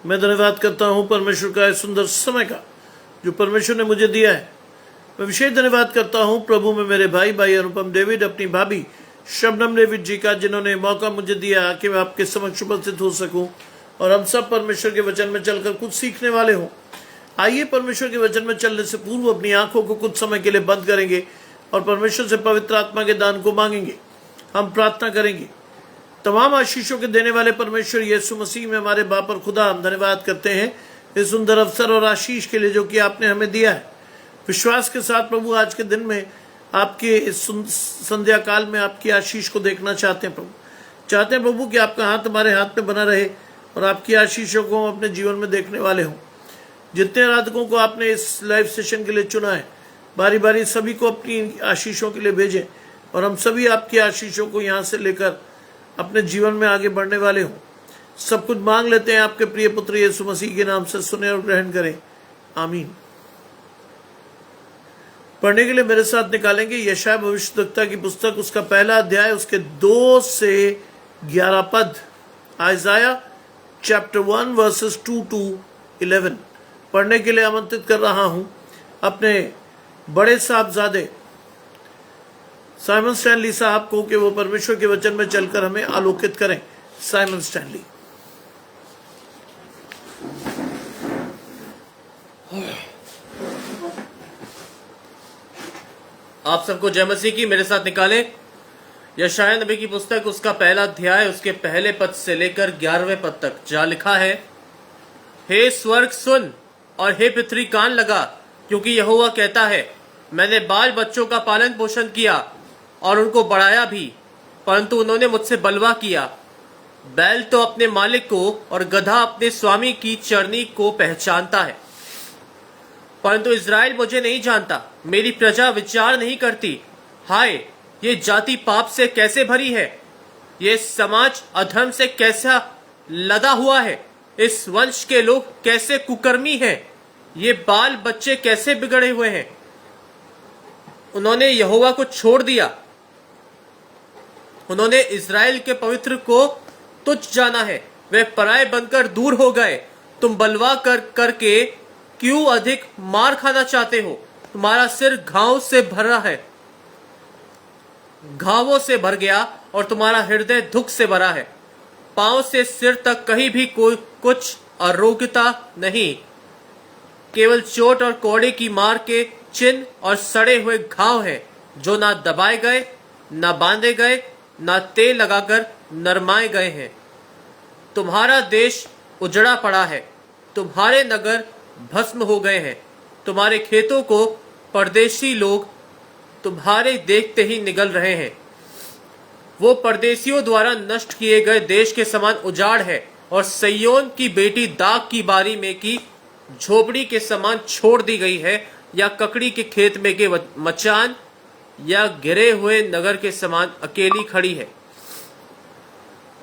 मैं धन्यवाद करता हूँ परमेश्वर का इस सुंदर समय का जो परमेश्वर ने मुझे दिया है। मैं विशेष धन्यवाद करता हूँ प्रभु में मेरे भाई अनुपम डेविड, अपनी भाभी शबनम डेविड जी का, जिन्होंने मौका मुझे दिया कि मैं आपके समक्ष उपस्थित हो सकूं और हम सब परमेश्वर के वचन में चलकर कुछ सीखने वाले हों। आइए परमेश्वर के वचन में चलने से पूर्व अपनी आंखों को कुछ समय के लिए बंद करेंगे और परमेश्वर से पवित्र आत्मा के दान को मांगेंगे। हम प्रार्थना करेंगे। तमाम आशीषों के देने वाले परमेश्वर यीशु मसीह में हमारे बाप और खुदा, हम धन्यवाद करते हैं इस सुंदर अवसर और आशीष के लिए जो कि आपने हमें दिया है। विश्वास के साथ प्रभु आज के दिन में आपके इस संध्या काल में आपकी आशीष को देखना चाहते हैं प्रभु कि आपका हाथ हमारे हाथ में बना रहे और आपकी आशीषों को हम अपने जीवन में देखने वाले हों। जितने आराधकों को आपने इस लाइव सेशन के लिए चुना है, बारी बारी सभी को अपनी आशीषों के लिए भेजें और हम सभी आपकी आशीषों को यहाँ से लेकर अपने जीवन में आगे बढ़ने वाले हों। सब कुछ मांग लेते हैं आपके प्रिय पुत्र यीशु मसीह के नाम से, सुने और ग्रहण करें, आमीन। पढ़ने के लिए मेरे साथ निकालेंगे यशायाह भविष्यद्वक्ता की पुस्तक, उसका पहला अध्याय, उसके 2 से 11 पद। आइजाया चैप्टर 1 वर्सेस 2 to 11 पढ़ने के लिए आमंत्रित कर रहा हूं अपने बड़े साहबजादे साइमन स्टैनली साहब को कि वो परमेश्वर के वचन में चलकर हमें आलोकित करें। Simon Stanley. आप सबको जय मसीह की। मेरे साथ निकालें यशायाह नबी की पुस्तक, उसका पहला अध्याय, उसके पहले पद से लेकर 11वें पद तक, जहां लिखा है, हे स्वर्ग सुन और हे पृथ्वी कान लगा, क्योंकि यहोवा कहता है, मैंने बाल बच्चों का पालन पोषण किया और उनको बढ़ाया भी, परंतु उन्होंने मुझसे बलवा किया। बैल तो अपने मालिक को और गधा अपने स्वामी की चरनी को पहचानता है, परंतु इज़राइल मुझे नहीं जानता। मेरी प्रजा विचार नहीं करती। हाय, ये जाति पाप से कैसे भरी है, ये समाज अधर्म से कैसा लदा हुआ है, इस वंश के लोग कैसे कुकर्मी हैं, ये बाल बच्चे कैसे बिगड़े हुए हैं। उन्होंने यहोवा को छोड़ दिया, उन्होंने इज़राइल के पवित्र को तुच्छ जाना है, वे पराये बनकर दूर हो गए। तुम बलवा करके क्यों अधिक मार खाना चाहते हो? तुम्हारा सिर घावों से भरा है, घावों से भर गया और तुम्हारा हृदय दुख से भरा है। पांव से सिर तक कहीं भी कोई कुछ आरोग्यता नहीं, केवल चोट और कोड़े की मार के चिन्ह और सड़े हुए घाव हैं, जो ना दबाए गए, ना बांधे गए, ना तेल लगाकर नरमाए गए हैं। तुम्हारा देश उजड़ा पड़ा है, तुम्हारे नगर भस्म हो गए हैं। तुम्हारे खेतों को परदेशी लोग तुम्हारे देखते ही निगल रहे हैं। वो परदेशियों द्वारा नष्ट किए गए देश के समान उजाड़ है और सैयोन की बेटी दाग की बारी में की झोपड़ी के समान छोड़ दी गई है, या ककड़ी के खेत में के मचान या गिरे हुए नगर के समान अकेली खड़ी है।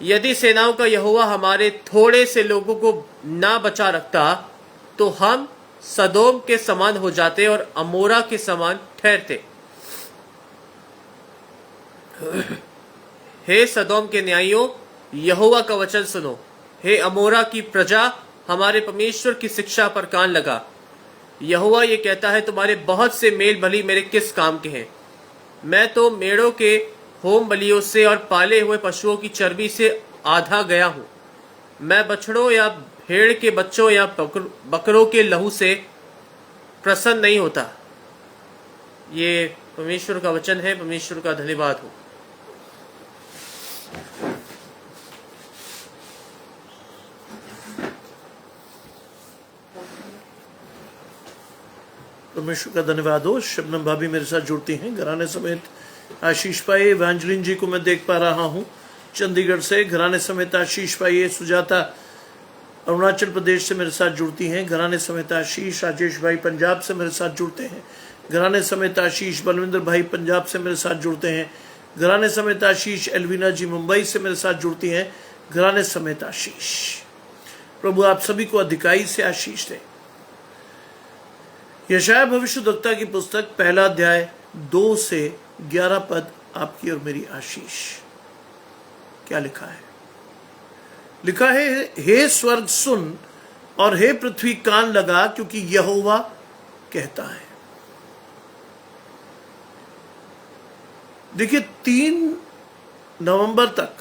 यदि सेनाओं का यहोवा हमारे थोड़े से लोगों को ना बचा रखता, तो हम सदोम के समान हो जाते और अमोरा के समान ठहरते। हे सदोम के न्यायियों, यहोवा का वचन सुनो। हे अमोरा की प्रजा, हमारे परमेश्वर की शिक्षा पर कान लगा। यहोवा ये कहता है, तुम्हारे बहुत से मेल बलि मेरे किस काम के हैं? मैं तो मेढ़ों के होम बलियों से और पाले हुए पशुओं की चर्बी से आधा गया हूँ। मैं बछड़ों या भेड़ के बच्चों या बकरों के लहू से प्रसन्न नहीं होता। ये परमेश्वर का वचन है। परमेश्वर का धन्यवाद हो। परमेश्वर का धन्यवाद हो। शबनम भाभी मेरे साथ जुड़ती हैं, घराने समेत आशीष पाए। एवेंजलिन जी को मैं देख पा रहा हूँ चंडीगढ़ से, घराने समेत आशीष पाइए। सुजाता अरुणाचल प्रदेश से मेरे साथ जुड़ती हैं, घराने समेत आशीष। राजेश भाई पंजाब से मेरे साथ जुड़ते हैं, घराने समेत आशीष। बलविंदर भाई पंजाब से मेरे साथ जुड़ते हैं, घराने समेत आशीष। एलवीना जी मुंबई से मेरे साथ जुड़ती हैं, घराने समेत आशीष। प्रभु आप सभी को अधिकाई से आशीष दे। यशायाह भविष्यद्वक्ता की पुस्तक, पहला अध्याय, 2 से 11 पद, आपकी और मेरी आशीष। क्या लिखा है? लिखा है, हे स्वर्ग सुन और हे पृथ्वी कान लगा, क्योंकि यहोवा कहता है। देखिए 3 नवंबर तक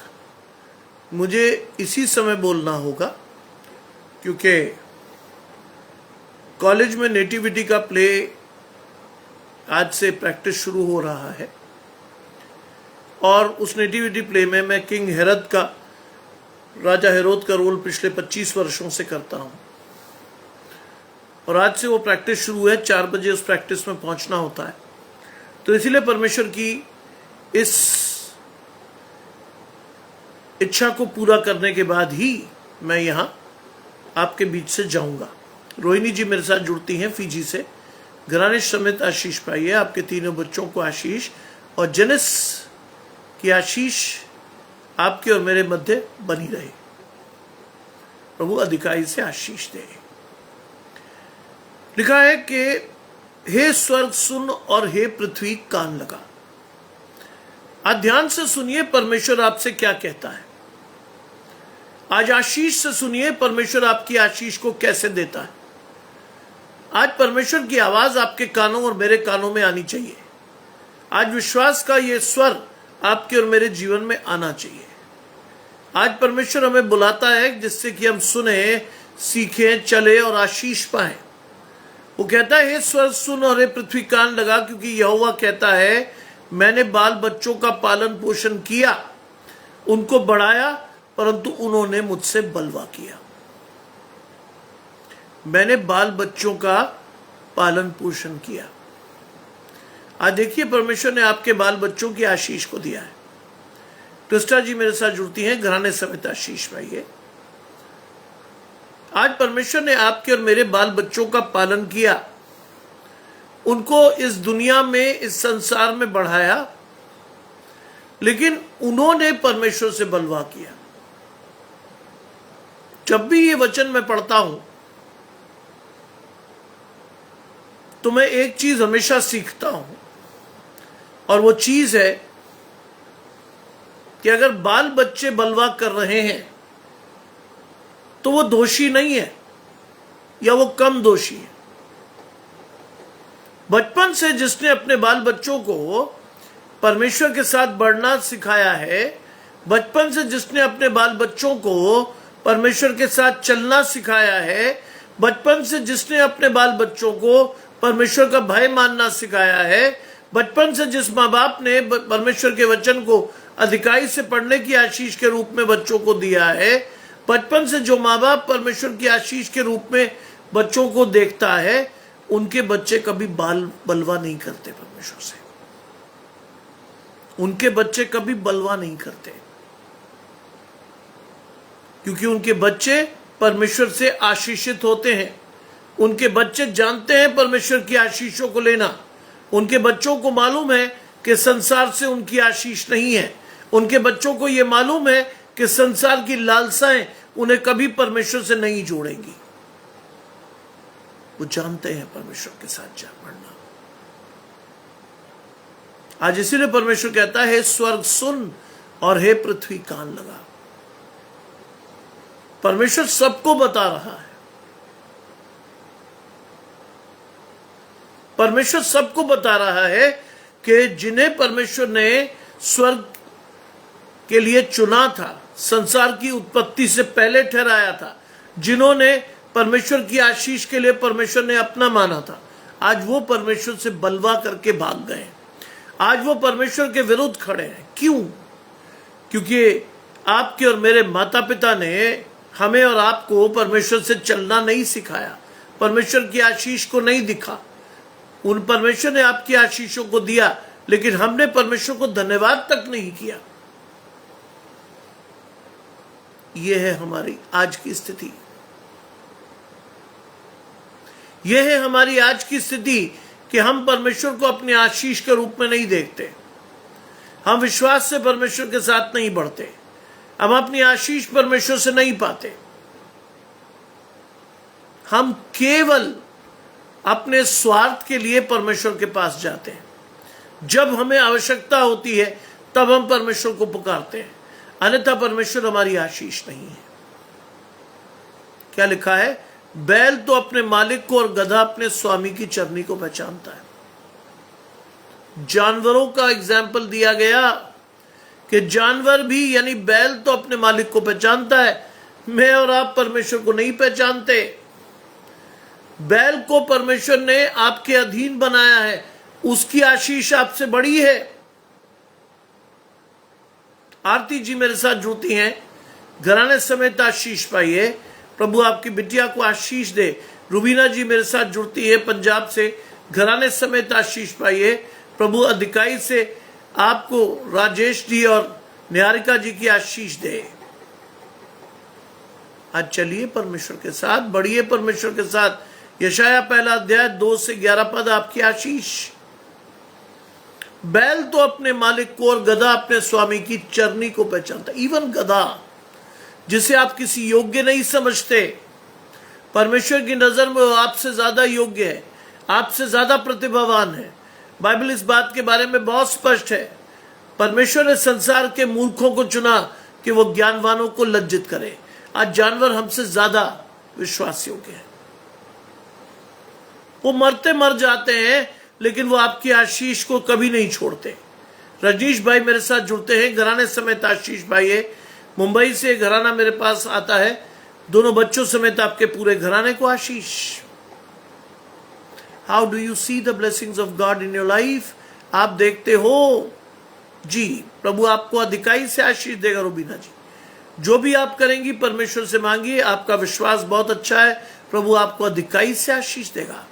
मुझे इसी समय बोलना होगा, क्योंकि कॉलेज में नेटिविटी का प्ले आज से प्रैक्टिस शुरू हो रहा है, और उस नेटिविटी प्ले में मैं किंग हेरोद का, राजा हेरोद का रोल पिछले 25 वर्षों से करता हूं, और आज से वो प्रैक्टिस शुरू है। 4 बजे उस प्रैक्टिस में पहुंचना होता है। तो इसीलिए परमेश्वर की इस इच्छा को पूरा करने के बाद ही मैं यहां आपके बीच से जाऊंगा। रोहिणी जी मेरे साथ जुड़ती हैं फिजी से। घराने समेत आशीष पाइए, आपके तीनों बच्चों को आशीष, और जेनिस की आशीष आपके और मेरे मध्य बनी रहे। प्रभु अधिकारी से आशीष दे। लिखा है कि हे स्वर्ग सुन और हे पृथ्वी कान लगा। आज ध्यान से सुनिए परमेश्वर आपसे क्या कहता है। आज आशीष से सुनिए परमेश्वर आपकी आशीष को कैसे देता है। आज परमेश्वर की आवाज आपके कानों और मेरे कानों में आनी चाहिए। आज विश्वास का ये स्वर आपके और मेरे जीवन में आना चाहिए। आज परमेश्वर हमें बुलाता है जिससे कि हम सुने, सीखें, चले और आशीष पाए। वो कहता है हे स्वर्ग सुन और हे पृथ्वी कान लगा, क्योंकि यहोवा कहता है मैंने बाल बच्चों का पालन पोषण किया, उनको बढ़ाया, परंतु उन्होंने मुझसे बलवा किया। मैंने बाल बच्चों का पालन पोषण किया। आज देखिए परमेश्वर ने आपके बाल बच्चों की आशीष को दिया है। क्रिस्टा जी मेरे साथ जुड़ती हैं, घराने समेत आशीष पाइए। आज परमेश्वर ने आपके और मेरे बाल बच्चों का पालन किया, उनको इस दुनिया में, इस संसार में बढ़ाया, लेकिन उन्होंने परमेश्वर से बलवा किया। जब भी ये वचन मैं पढ़ता हूं तो मैं एक चीज हमेशा सीखता हूं, और वो चीज है कि अगर बाल बच्चे बलवा कर रहे हैं तो वो दोषी नहीं है, या वो कम दोषी है। बचपन से जिसने अपने बाल बच्चों को परमेश्वर के साथ बढ़ना सिखाया है, बचपन से जिसने अपने बाल बच्चों को परमेश्वर के साथ चलना सिखाया है, बचपन से जिसने अपने बाल बच्चों को परमेश्वर का भय मानना सिखाया है, बचपन से जिस माँ बाप ने परमेश्वर के वचन को अधिकाई से पढ़ने की आशीष के रूप में बच्चों को दिया है, बचपन से जो माँ बाप परमेश्वर की आशीष के रूप में बच्चों को देखता है, उनके बच्चे कभी बलवा नहीं करते परमेश्वर से। उनके बच्चे कभी बलवा नहीं करते, क्योंकि उनके बच्चे परमेश्वर से आशीषित होते हैं। उनके बच्चे जानते हैं परमेश्वर की आशीषों को लेना। उनके बच्चों को मालूम है कि संसार से उनकी आशीष नहीं है। उनके बच्चों को यह मालूम है कि संसार की लालसाएं उन्हें कभी परमेश्वर से नहीं जोड़ेंगी। वो जानते हैं परमेश्वर के साथ जा बढ़ना। आज इसीलिए परमेश्वर कहता है स्वर्ग सुन और हे पृथ्वी कान लगा। परमेश्वर सबको बता रहा है। परमेश्वर सबको बता रहा है कि जिन्हें परमेश्वर ने स्वर्ग के लिए चुना था, संसार की उत्पत्ति से पहले ठहराया था, जिन्होंने परमेश्वर की आशीष के लिए परमेश्वर ने अपना माना था, आज वो परमेश्वर से बलवा करके भाग गए। आज वो परमेश्वर के विरुद्ध खड़े हैं। क्यों? क्योंकि आपके और मेरे माता पिता ने हमें और आपको परमेश्वर से चलना नहीं सिखाया, परमेश्वर की आशीष को नहीं दिखा। उन परमेश्वर ने आपकी आशीषों को दिया, लेकिन हमने परमेश्वर को धन्यवाद तक नहीं किया। यह है हमारी आज की स्थिति। यह है हमारी आज की स्थिति कि हम परमेश्वर को अपनी आशीष के रूप में नहीं देखते। हम विश्वास से परमेश्वर के साथ नहीं बढ़ते। हम अपनी आशीष परमेश्वर से नहीं पाते। हम केवल अपने स्वार्थ के लिए परमेश्वर के पास जाते हैं। जब हमें आवश्यकता होती है तब हम परमेश्वर को पुकारते हैं, अन्यथा परमेश्वर हमारी आशीष नहीं है। क्या लिखा है? बैल तो अपने मालिक को और गधा अपने स्वामी की चरनी को पहचानता है। जानवरों का एग्जाम्पल दिया गया कि जानवर भी, यानी बैल तो अपने मालिक को पहचानता है, मैं और आप परमेश्वर को नहीं पहचानते। बैल को परमेश्वर ने आपके अधीन बनाया है, उसकी आशीष आपसे बड़ी है। आरती जी मेरे साथ जुड़ती हैं, घराने समेत आशीष पाइए, प्रभु आपकी बिटिया को आशीष दे। रुबीना जी मेरे साथ जुड़ती है पंजाब से, घराने समेत आशीष पाइए, प्रभु अधिकाई से आपको राजेश जी और निहारिका जी की आशीष दे। आज चलिए परमेश्वर के साथ, बढ़िए परमेश्वर के साथ। यशाया पहला अध्याय 2 से 11 पद आपकी आशीष। बैल तो अपने मालिक को और गधा अपने स्वामी की चरनी को पहचानता। इवन गधा, जिसे आप किसी योग्य नहीं समझते, परमेश्वर की नजर में वो आपसे ज्यादा योग्य है, आपसे ज्यादा प्रतिभावान है। बाइबल इस बात के बारे में बहुत स्पष्ट है। परमेश्वर ने संसार के मूर्खों को चुना कि वो ज्ञानवानों को लज्जित करे। आज जानवर हमसे ज्यादा विश्वास योग्य है। वो मरते मर जाते हैं, लेकिन वो आपकी आशीष को कभी नहीं छोड़ते। रजनीश भाई मेरे साथ जुड़ते हैं, घराने समेत आशीष भाई है। मुंबई से घराना मेरे पास आता है, दोनों बच्चों समेत आपके पूरे घराने को आशीष। How do you see the blessings of God in your life? आप देखते हो जी, प्रभु आपको अधिकाई से आशीष देगा। रुबीना जी, जो भी आप करेंगी परमेश्वर से मांगिए, आपका विश्वास बहुत अच्छा है, प्रभु आपको अधिकाई से आशीष देगा।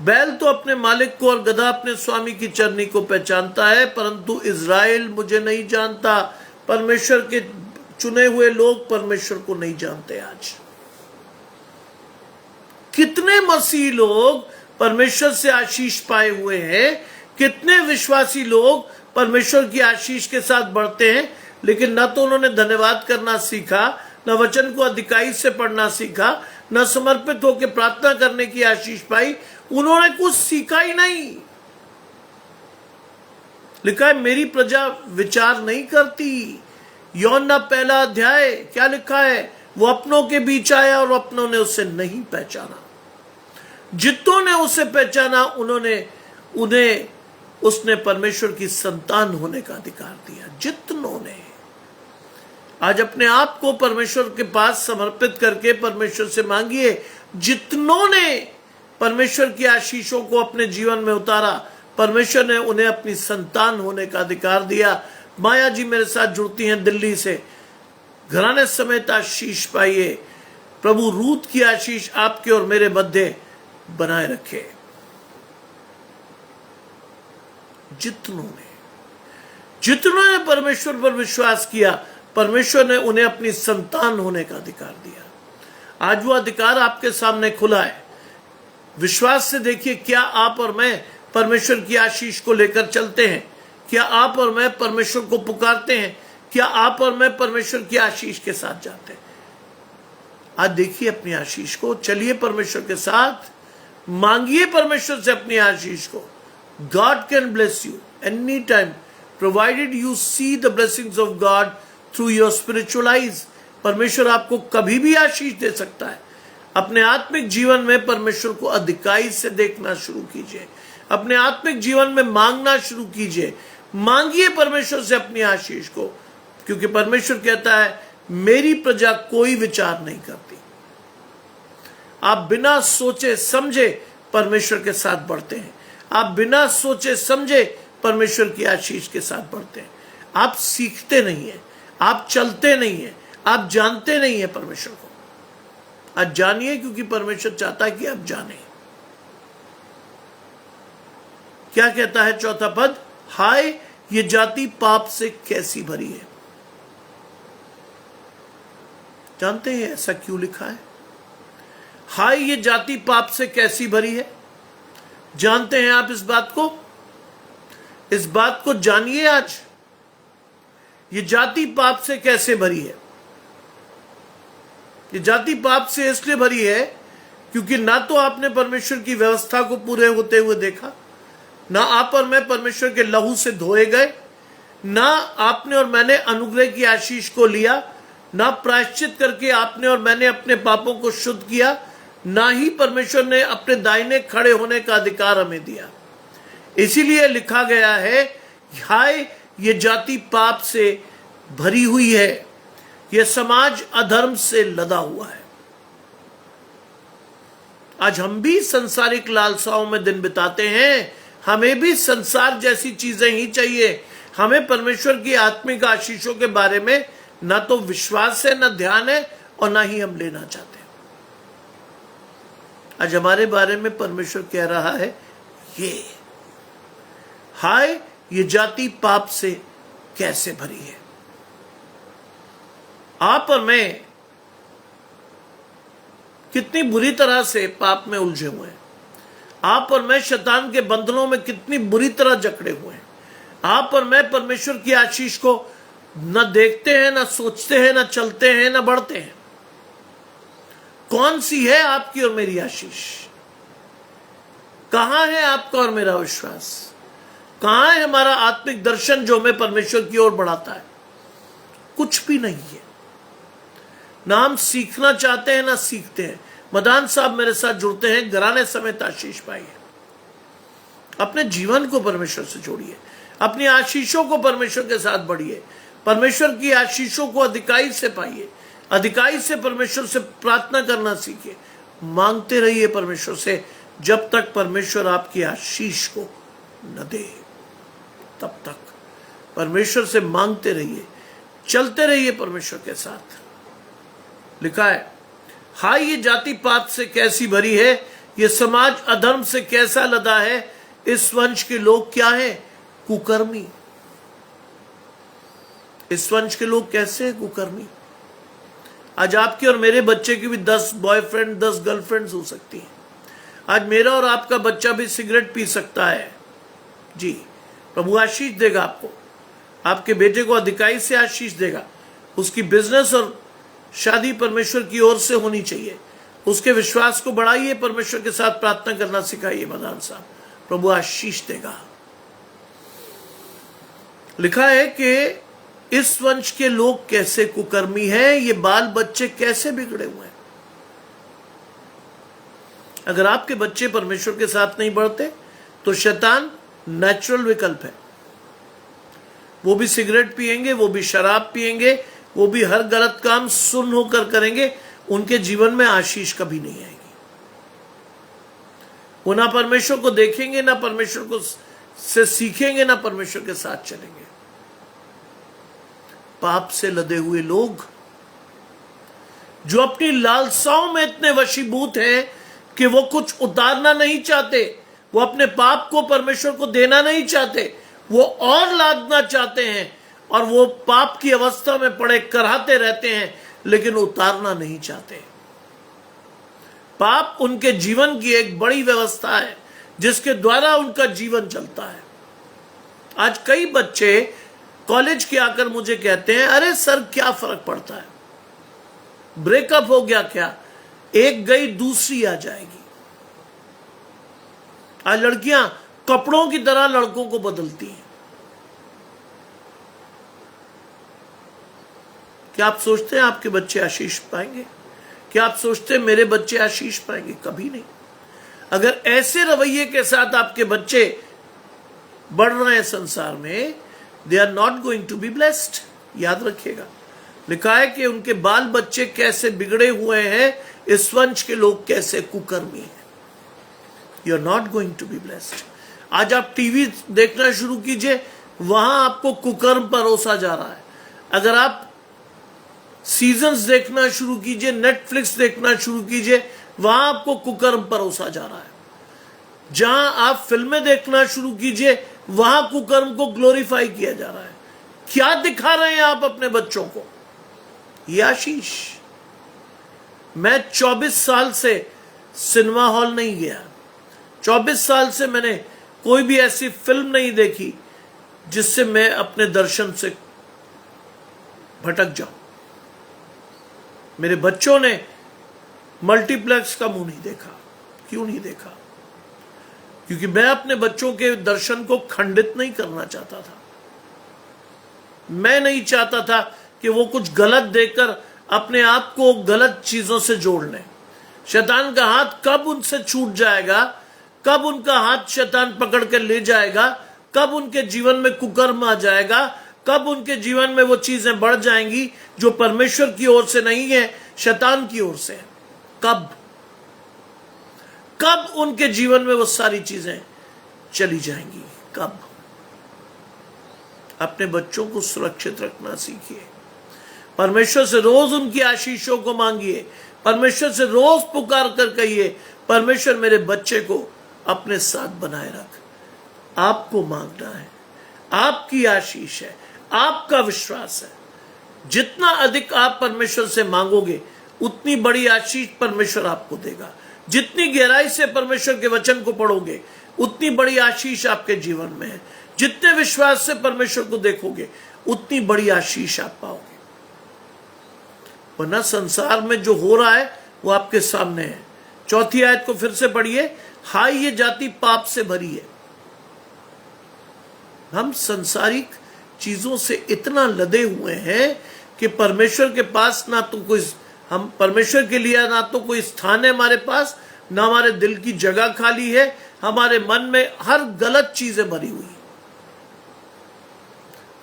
बैल तो अपने मालिक को और गधा अपने स्वामी की चरनी को पहचानता है, परंतु इज़राइल मुझे नहीं जानता। परमेश्वर के चुने हुए लोग परमेश्वर को नहीं जानते। आज कितने मसीह लोग परमेश्वर से आशीष पाए हुए हैं, कितने विश्वासी लोग परमेश्वर की आशीष के साथ बढ़ते हैं, लेकिन न तो उन्होंने धन्यवाद करना सीखा, न वचन को अधिकाई से पढ़ना सीखा, न समर्पित होकर प्रार्थना करने की आशीष पाई। उन्होंने कुछ सीखा ही नहीं। लिखा है मेरी प्रजा विचार नहीं करती। यूहन्ना पहला अध्याय क्या लिखा है? वो अपनों के बीच आया और अपनों ने उसे नहीं पहचाना। जितनों ने उसे पहचाना उन्हें उसने परमेश्वर की संतान होने का अधिकार दिया। जितनों ने आज अपने आप को परमेश्वर के पास समर्पित करके परमेश्वर से मांगिए। जितनों ने परमेश्वर की आशीषों को अपने जीवन में उतारा, परमेश्वर ने उन्हें अपनी संतान होने का अधिकार दिया। माया जी मेरे साथ जुड़ती हैं दिल्ली से, घराने समेत आशीष पाइए। प्रभु रूत की आशीष आपके और मेरे मध्य बनाए रखे। जितनों ने परमेश्वर पर विश्वास किया, परमेश्वर ने उन्हें अपनी संतान होने का अधिकार दिया। आज वो अधिकार आपके सामने खुला है। विश्वास से देखिए, क्या आप और मैं परमेश्वर की आशीष को लेकर चलते हैं? क्या आप और मैं परमेश्वर को पुकारते हैं? क्या आप और मैं परमेश्वर की आशीष के साथ जाते हैं? आज देखिए अपनी आशीष को, चलिए परमेश्वर के साथ, मांगिए परमेश्वर से अपनी आशीष को। God can bless you anytime, provided you see the blessings of God through your spiritual eyes. परमेश्वर आपको कभी भी आशीष दे सकता है। अपने आत्मिक जीवन में परमेश्वर को अधिकाई से देखना शुरू कीजिए। अपने आत्मिक जीवन में मांगना शुरू कीजिए। मांगिए परमेश्वर से अपनी आशीष को, क्योंकि परमेश्वर कहता है मेरी प्रजा कोई विचार नहीं करती। आप बिना सोचे समझे परमेश्वर के साथ बढ़ते हैं। आप बिना सोचे समझे परमेश्वर की आशीष के साथ बढ़ते हैं। आप सीखते नहीं हैं, आप चलते नहीं हैं, आप जानते नहीं हैं परमेश्वर को। आज जानिए, क्योंकि परमेश्वर चाहता है कि आप जाने। क्या कहता है चौथा पद? हाय ये जाति पाप से कैसी भरी है। जानते हैं ऐसा क्यों लिखा है? हाय ये जाति पाप से कैसी भरी है। जानते हैं आप इस बात को? इस बात को जानिए आज। ये जाति पाप से कैसे भरी है? ये जाति पाप से इसलिए भरी है क्योंकि ना तो आपने परमेश्वर की व्यवस्था को पूरे होते हुए देखा, ना आप और मैं परमेश्वर के लहू से धोए गए, ना आपने और मैंने अनुग्रह की आशीष को लिया, ना प्रायश्चित करके आपने और मैंने अपने पापों को शुद्ध किया, ना ही परमेश्वर ने अपने दाहिने खड़े होने का अधिकार हमें दिया। इसीलिए लिखा गया है, हाय ये जाति पाप से भरी हुई है, यह समाज अधर्म से लदा हुआ है। आज हम भी संसारिक लालसाओं में दिन बिताते हैं, हमें भी संसार जैसी चीजें ही चाहिए। हमें परमेश्वर की आत्मिक आशीषों के बारे में ना तो विश्वास है, ना ध्यान है, और ना ही हम लेना चाहते हैं। आज हमारे बारे में परमेश्वर कह रहा है, ये हाय ये जाति पाप से कैसे भरी है। आप और मैं कितनी बुरी तरह से पाप में उलझे हुए हैं। आप और मैं शैतान के बंधनों में कितनी बुरी तरह जकड़े हुए हैं। आप और मैं परमेश्वर की आशीष को न देखते हैं, न सोचते हैं, न चलते हैं, न बढ़ते हैं। कौन सी है आपकी और मेरी आशीष? कहां है आपका और मेरा विश्वास? कहां है हमारा आत्मिक दर्शन जो हमें परमेश्वर की ओर बढ़ाता है? कुछ भी नहीं है। ना हम सीखना चाहते हैं, ना सीखते हैं। मदान साहब मेरे साथ जुड़ते हैं, घराने समेत आशीष पाइए। अपने जीवन को परमेश्वर से जोड़िए, अपनी आशीषों को परमेश्वर के साथ बढ़िए, परमेश्वर की आशीषों को अधिकाई से पाइए, अधिकाई से परमेश्वर से प्रार्थना करना सीखिए। मांगते रहिए परमेश्वर से, जब तक परमेश्वर आपकी आशीष को न दे, तब तक परमेश्वर से मांगते रहिए, चलते रहिए परमेश्वर के साथ। लिखा है, हाय ये जाति पाप से कैसी भरी है, ये समाज अधर्म से कैसा लदा है। इस वंश के लोग क्या है? कुकर्मी। इस वंश के लोग कैसे हैं? कुकर्मी। आज आपके और मेरे बच्चे की भी 10 बॉयफ्रेंड, 10 गर्लफ्रेंड्स हो सकती हैं। आज मेरा और आपका बच्चा भी सिगरेट पी सकता है। जी, प्रभु आशीष देगा आपको, आपके बेटे को अधिकाई से आशीष देगा। उसकी बिजनेस और शादी परमेश्वर की ओर से होनी चाहिए। उसके विश्वास को बढ़ाइए, परमेश्वर के साथ प्रार्थना करना सिखाइए। मदान साहब, प्रभु आशीष देगा। लिखा है कि इस वंश के लोग कैसे कुकर्मी हैं, ये बाल बच्चे कैसे बिगड़े हुए हैं। अगर आपके बच्चे परमेश्वर के साथ नहीं बढ़ते तो शैतान नेचुरल विकल्प है। वो भी सिगरेट पिएंगे, वो भी शराब पिएंगे, वो भी हर गलत काम सुन्न होकर करेंगे। उनके जीवन में आशीष कभी नहीं आएगी। वो ना परमेश्वर को देखेंगे, ना परमेश्वर को से सीखेंगे, ना परमेश्वर के साथ चलेंगे। पाप से लदे हुए लोग जो अपनी लालसाओं में इतने वशीभूत हैं कि वो कुछ उतारना नहीं चाहते, वो अपने पाप को परमेश्वर को देना नहीं चाहते, वो और लादना चाहते हैं, और वो पाप की अवस्था में पड़े कराहते रहते हैं, लेकिन उतारना नहीं चाहते। पाप उनके जीवन की एक बड़ी व्यवस्था है जिसके द्वारा उनका जीवन चलता है। आज कई बच्चे कॉलेज के आकर मुझे कहते हैं, अरे सर क्या फर्क पड़ता है, ब्रेकअप हो गया क्या, एक गई दूसरी आ जाएगी। आज लड़कियां कपड़ों की तरह लड़कों को बदलती हैं। क्या आप सोचते हैं आपके बच्चे आशीष पाएंगे? क्या आप सोचते हैं मेरे बच्चे आशीष पाएंगे? कभी नहीं। अगर ऐसे रवैये के साथ आपके बच्चे बढ़ रहे हैं संसार में, they are not going to be blessed. याद रखिएगा, लिखा है कि उनके बाल बच्चे कैसे बिगड़े हुए हैं, इस वंश के लोग कैसे कुकर्मी हैं। You are not going to be blessed. आज आप टीवी देखना शुरू कीजिए, वहां आपको कुकर्म परोसा जा रहा है। अगर आप सीजन्स देखना शुरू कीजिए, नेटफ्लिक्स देखना शुरू कीजिए, वहां आपको कुकर्म परोसा जा रहा है। जहां आप फिल्में देखना शुरू कीजिए, वहां कुकर्म को ग्लोरीफाई किया जा रहा है। क्या दिखा रहे हैं आप अपने बच्चों को? ये आशीष। मैं 24 साल से सिनेमा हॉल नहीं गया, 24 साल से मैंने कोई भी ऐसी फिल्म नहीं देखी जिससे मैं अपने दर्शन से भटक जाऊं। मेरे बच्चों ने मल्टीप्लेक्स का मुंह नहीं देखा। क्यों नहीं देखा? क्योंकि मैं अपने बच्चों के दर्शन को खंडित नहीं करना चाहता था। मैं नहीं चाहता था कि वो कुछ गलत देकर अपने आप को गलत चीजों से जोड़ लें। शैतान का हाथ कब उनसे छूट जाएगा, कब उनका हाथ शैतान पकड़ कर ले जाएगा, कब उनके जीवन में कुकर्म आ जाएगा, कब उनके जीवन में वो चीजें बढ़ जाएंगी जो परमेश्वर की ओर से नहीं है, शैतान की ओर से है। कब उनके जीवन में वो सारी चीजें चली जाएंगी, कब? अपने बच्चों को सुरक्षित रखना सीखिए। परमेश्वर से रोज उनकी आशीषों को मांगिए। परमेश्वर से रोज पुकार कर कहिए, परमेश्वर मेरे बच्चे को अपने साथ बनाए रख। आपको मांगना है, आपकी आशीष है, आपका विश्वास है। जितना अधिक आप परमेश्वर से मांगोगे उतनी बड़ी आशीष परमेश्वर आपको देगा। जितनी गहराई से परमेश्वर के वचन को पढ़ोगे उतनी बड़ी आशीष आपके जीवन में है। जितने विश्वास से परमेश्वर को देखोगे उतनी बड़ी आशीष आप पाओगे। वरना संसार में जो हो रहा है वो आपके सामने है। 4 आयत को फिर से पढ़िए। हाय ये जाति पाप से भरी है। हम संसारिक चीजों से इतना लदे हुए हैं कि परमेश्वर के पास ना तो कोई, हम परमेश्वर के लिए ना तो कोई स्थान है हमारे पास, ना हमारे दिल की जगह खाली है। हमारे मन में हर गलत चीजें भरी हुई।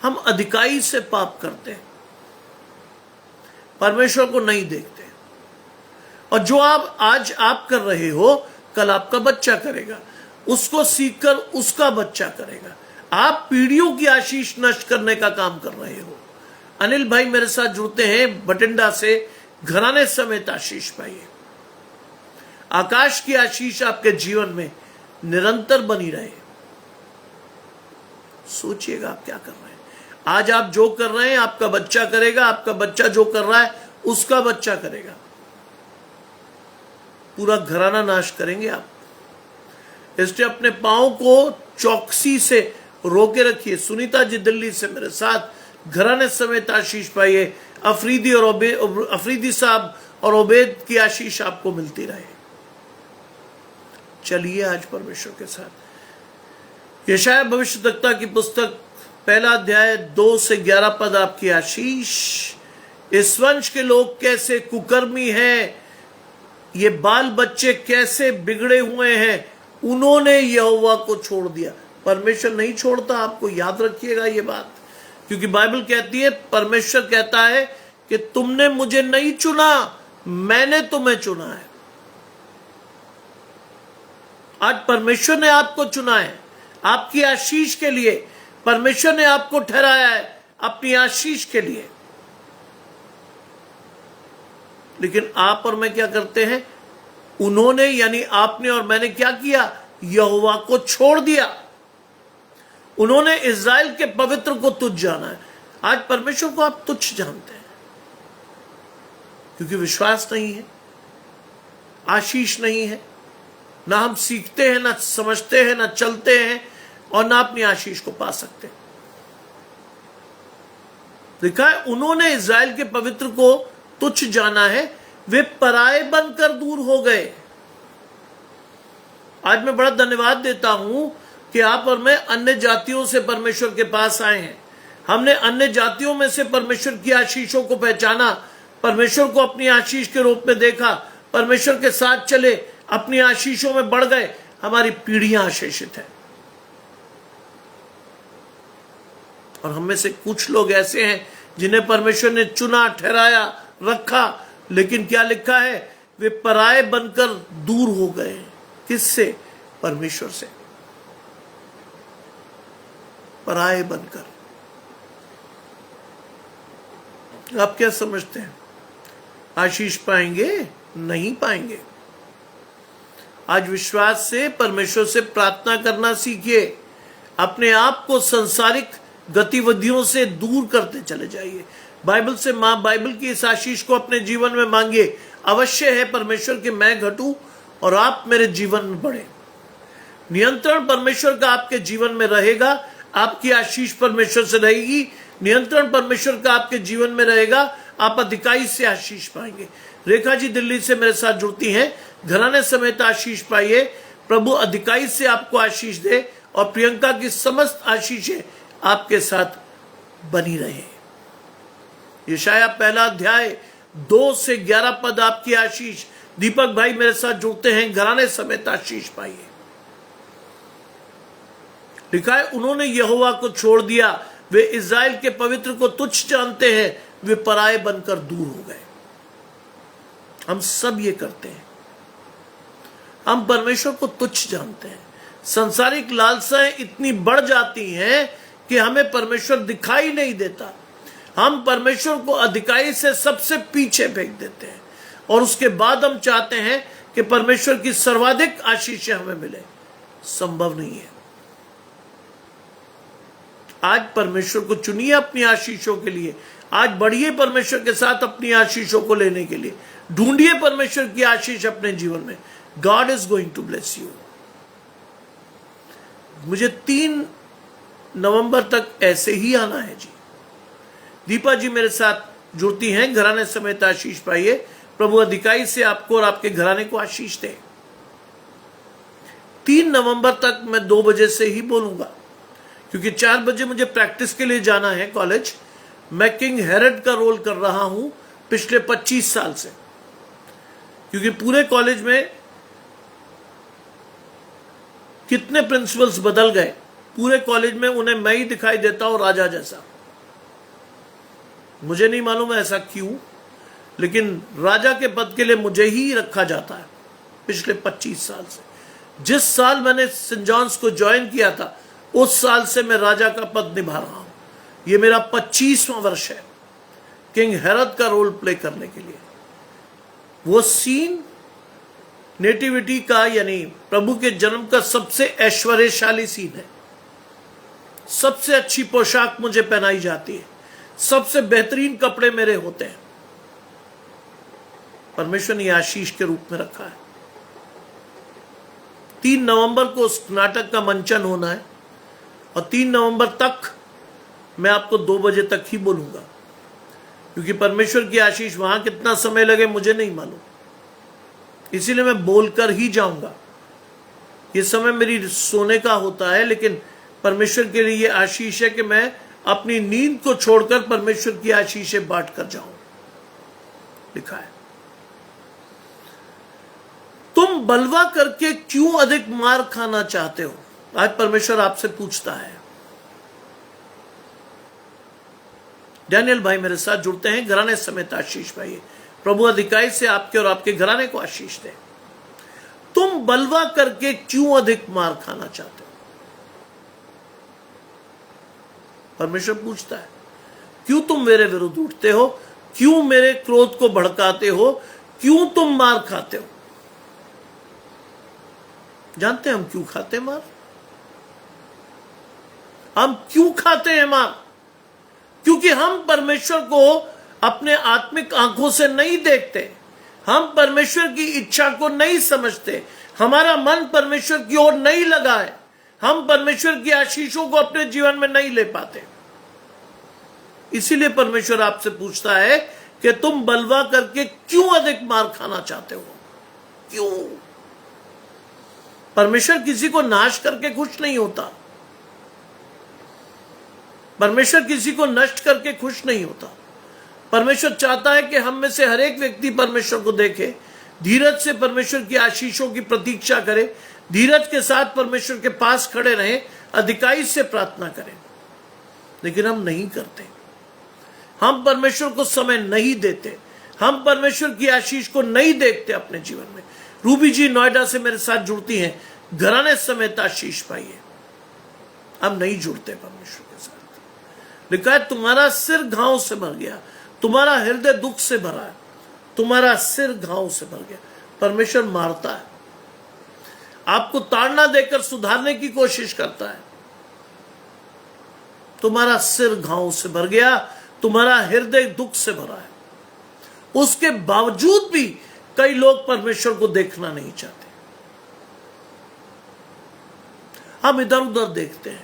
हम अधिकाई से पाप करते हैं, परमेश्वर को नहीं देखते। और जो आज आप कर रहे हो कल आपका बच्चा करेगा, उसको सीखकर उसका बच्चा करेगा। आप पीढ़ियों की आशीष नष्ट करने का काम कर रहे हो। अनिल भाई मेरे साथ जुड़ते हैं बठिंडा से। घराने समेत आशीष पाइए। आकाश की आशीष आपके जीवन में निरंतर बनी रहे। सोचिएगा आप क्या कर रहे हैं। आज आप जो कर रहे हैं आपका बच्चा करेगा, आपका बच्चा जो कर रहा है उसका बच्चा करेगा। पूरा घराना नाश करेंगे आप। इसलिए अपने पांव को चौकसी से रोके रखिए। सुनीता जी दिल्ली से मेरे साथ घराने समेत आशीष पाइए। अफरीदी साहब और ओबेद की आशीष आपको मिलती रहे। चलिए आज परमेश्वर के साथ यशायाह भविष्यद्वक्ता की पुस्तक 1 अध्याय 2 से 11 पद आपकी आशीष। इस वंश के लोग कैसे कुकर्मी हैं, ये बाल बच्चे कैसे बिगड़े हुए हैं, उन्होंने यहोवा को छोड़ दिया। परमेश्वर नहीं छोड़ता आपको, याद रखिएगा ये बात। क्योंकि बाइबल कहती है, परमेश्वर कहता है कि तुमने मुझे नहीं चुना, मैंने तुम्हें चुना है। आज परमेश्वर ने आपको चुना है आपकी आशीष के लिए। परमेश्वर ने आपको ठहराया है अपनी आशीष के लिए। लेकिन आप और मैं क्या करते हैं? उन्होंने यानी आपने और मैंने क्या किया? यहोवा को छोड़ दिया। उन्होंने इज़राइल के पवित्र को तुच्छ जाना है। आज परमेश्वर को आप तुच्छ जानते हैं क्योंकि विश्वास नहीं है, आशीष नहीं है। ना हम सीखते हैं, ना समझते हैं, ना चलते हैं और ना अपनी आशीष को पा सकते। लिखा है उन्होंने इज़राइल के पवित्र को तुच्छ जाना है, वे पराये बनकर दूर हो गए। आज मैं बड़ा धन्यवाद देता हूं कि आप और मैं अन्य जातियों से परमेश्वर के पास आए हैं। हमने अन्य जातियों में से परमेश्वर की आशीषों को पहचाना, परमेश्वर को अपनी आशीष के रूप में देखा, परमेश्वर के साथ चले, अपनी आशीषों में बढ़ गए। हमारी पीढ़ियां आशीषित है। और हम में से कुछ लोग ऐसे हैं जिन्हें परमेश्वर ने चुना, ठहराया, रखा, लेकिन क्या लिखा है? वे पराये बनकर दूर हो गए। किससे? परमेश्वर से। पराये बनकर। आप क्या समझते हैं? आशीष पाएंगे? नहीं पाएंगे। आज विश्वास से परमेश्वर से प्रार्थना करना सीखिए। अपने आप को संसारिक गतिविधियों से दूर करते चले जाइए। बाइबल से बाइबल की इस आशीष को अपने जीवन में मांगिए। अवश्य है परमेश्वर के मैं घटूं और आप मेरे जीवन में बढ़े। नियंत्रण परमेश्वर का आपके जीवन में रहेगा। आपकी आशीष परमेश्वर से रहेगी। नियंत्रण परमेश्वर का आपके जीवन में रहेगा। आप अधिकाई से आशीष पाएंगे। रेखा जी दिल्ली से मेरे साथ जुड़ती हैं। घराने समेत आशीष पाइए। प्रभु अधिकाई से आपको आशीष दे और प्रियंका की समस्त आशीषें आपके साथ बनी रहे। यशाया पहला अध्याय 2 से 11 पद आपकी आशीष। दीपक भाई मेरे साथ जुड़ते हैं, घराने समेत आशीष पाइए। लिखा है, उन्होंने यहोवा को छोड़ दिया, वे इज़राइल के पवित्र को तुच्छ जानते हैं, वे पराये बनकर दूर हो गए। हम सब ये करते हैं, हम परमेश्वर को तुच्छ जानते हैं। संसारिक लालसाएं इतनी बढ़ जाती हैं कि हमें परमेश्वर दिखाई नहीं देता। हम परमेश्वर को अधिकाई से सबसे पीछे फेंक देते हैं और उसके बाद हम चाहते हैं कि परमेश्वर की सर्वाधिक आशीषें हमें मिले। संभव नहीं है। आज परमेश्वर को चुनिए अपनी आशीषों के लिए। आज बढ़िए परमेश्वर के साथ अपनी आशीषों को लेने के लिए। ढूंढिए परमेश्वर की आशीष अपने जीवन में। God is going to bless you. मुझे 3 नवंबर तक ऐसे ही आना है जी। दीपा जी मेरे साथ जुड़ती हैं, घराने समेत आशीष पाइए। प्रभु अधिकाई से आपको और आपके घराने को आशीष दे। 3 नवंबर तक मैं 2 बजे से ही बोलूंगा, क्योंकि 4 बजे मुझे प्रैक्टिस के लिए जाना है कॉलेज। मैं किंग हेरोड का रोल कर रहा हूं पिछले 25 साल से, क्योंकि पूरे कॉलेज में कितने प्रिंसिपल्स बदल गए। पूरे कॉलेज में उन्हें मैं ही दिखाई देता हूं राजा जैसा। मुझे नहीं मालूम ऐसा क्यों, लेकिन राजा के पद के लिए मुझे ही रखा जाता है पिछले 25 साल से। जिस साल मैंने सेंट जॉन्स को ज्वाइन किया था, उस साल से मैं राजा का पद निभा रहा हूं। यह मेरा 25वां वर्ष है किंग हेरोद का रोल प्ले करने के लिए। वो सीन नेटिविटी का, यानी प्रभु के जन्म का सबसे ऐश्वर्यशाली सीन है। सबसे अच्छी पोशाक मुझे पहनाई जाती है, सबसे बेहतरीन कपड़े मेरे होते हैं। परमेश्वर ने आशीष के रूप में रखा है। 3 नवंबर को उस नाटक का मंचन होना है और 3 नवंबर तक मैं आपको 2 बजे तक ही बोलूंगा, क्योंकि परमेश्वर की आशीष वहां कितना समय लगे मुझे नहीं मालूम। इसीलिए मैं बोलकर ही जाऊंगा। ये समय मेरी सोने का होता है, लेकिन परमेश्वर के लिए ये आशीष है कि मैं अपनी नींद को छोड़कर परमेश्वर की आशीषें बांट कर जाऊं। लिखा है, तुम बलवा करके क्यों अधिक मार खाना चाहते हो। आज परमेश्वर आपसे पूछता है। डैनियल भाई मेरे साथ जुड़ते हैं, घराने समेत आशीष पाइए। प्रभु अधिकाई से आपके और आपके घराने को आशीष दे। तुम बलवा करके क्यों अधिक मार खाना चाहते हो। परमेश्वर पूछता है, क्यों तुम मेरे विरुद्ध उठते हो, क्यों मेरे क्रोध को भड़काते हो, क्यों तुम मार खाते हो। जानते हैं हम क्यों खाते हैं मार। हम क्यों खाते हैं मार, क्योंकि हम परमेश्वर को अपने आत्मिक आंखों से नहीं देखते। हम परमेश्वर की इच्छा को नहीं समझते। हमारा मन परमेश्वर की ओर नहीं लगा है। हम परमेश्वर की आशीषों को अपने जीवन में नहीं ले पाते। इसीलिए परमेश्वर आपसे पूछता है कि तुम बलवा करके क्यों अधिक मार खाना चाहते हो। क्यों। परमेश्वर किसी को नाश करके खुश नहीं होता। परमेश्वर किसी को नष्ट करके खुश नहीं होता। परमेश्वर चाहता है कि हम में से हर एक व्यक्ति परमेश्वर को देखे, धीरज से परमेश्वर की आशीषों की प्रतीक्षा करे, धीरज के साथ परमेश्वर के पास खड़े रहें, अधिकाई से प्रार्थना करें। लेकिन हम नहीं करते। हम परमेश्वर को समय नहीं देते। हम परमेश्वर की आशीष को नहीं देखते अपने जीवन में। रूबी जी नोएडा से मेरे साथ जुड़ती हैं, घराने समेत आशीष पाइए। हम नहीं जुड़ते परमेश्वर के साथ। लिखा है, तुम्हारा सिर घाव से भर गया, तुम्हारा हृदय दुख से भरा है। तुम्हारा सिर घाव से भर गया। परमेश्वर मारता है, आपको ताड़ना देकर सुधारने की कोशिश करता है। तुम्हारा सिर घाव से भर गया, तुम्हारा हृदय दुख से भरा है। उसके बावजूद भी कई लोग परमेश्वर को देखना नहीं चाहते। हम इधर उधर देखते हैं,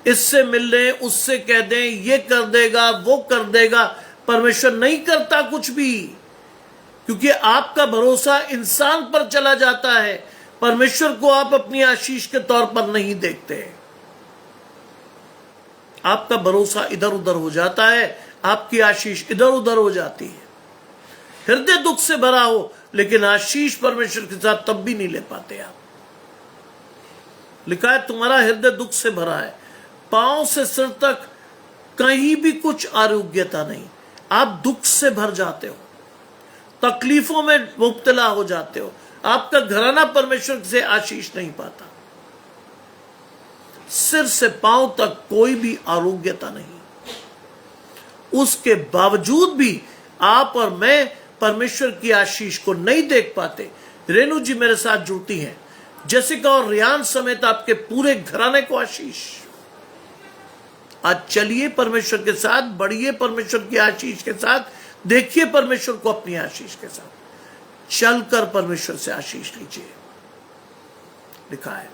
इससे मिल लें, उससे कह दें, ये कर देगा, वो कर देगा। परमेश्वर नहीं करता कुछ भी, क्योंकि आपका भरोसा इंसान पर चला जाता है। परमेश्वर को आप अपनी आशीष के तौर पर नहीं देखते। आपका भरोसा इधर उधर हो जाता है, आपकी आशीष इधर उधर हो जाती है। हृदय दुख से भरा हो लेकिन आशीष परमेश्वर के साथ तब भी नहीं ले पाते आप। लिखा है तुम्हारा हृदय दुख से भरा है, पांव से सिर तक कहीं भी कुछ आरोग्यता नहीं। आप दुख से भर जाते हो, तकलीफों में मुब्तला हो जाते हो, आपका घराना परमेश्वर से आशीष नहीं पाता। सिर से पांव तक कोई भी आरोग्यता नहीं, उसके बावजूद भी आप और मैं परमेश्वर की आशीष को नहीं देख पाते। रेणु जी मेरे साथ जुड़ती हैं, जेसिका और रियान समेत आपके पूरे घराने को आशीष। आज चलिए परमेश्वर के साथ, बढ़िए परमेश्वर की आशीष के साथ, देखिए परमेश्वर को अपनी आशीष के साथ, चलकर परमेश्वर से आशीष लीजिए। लिखा है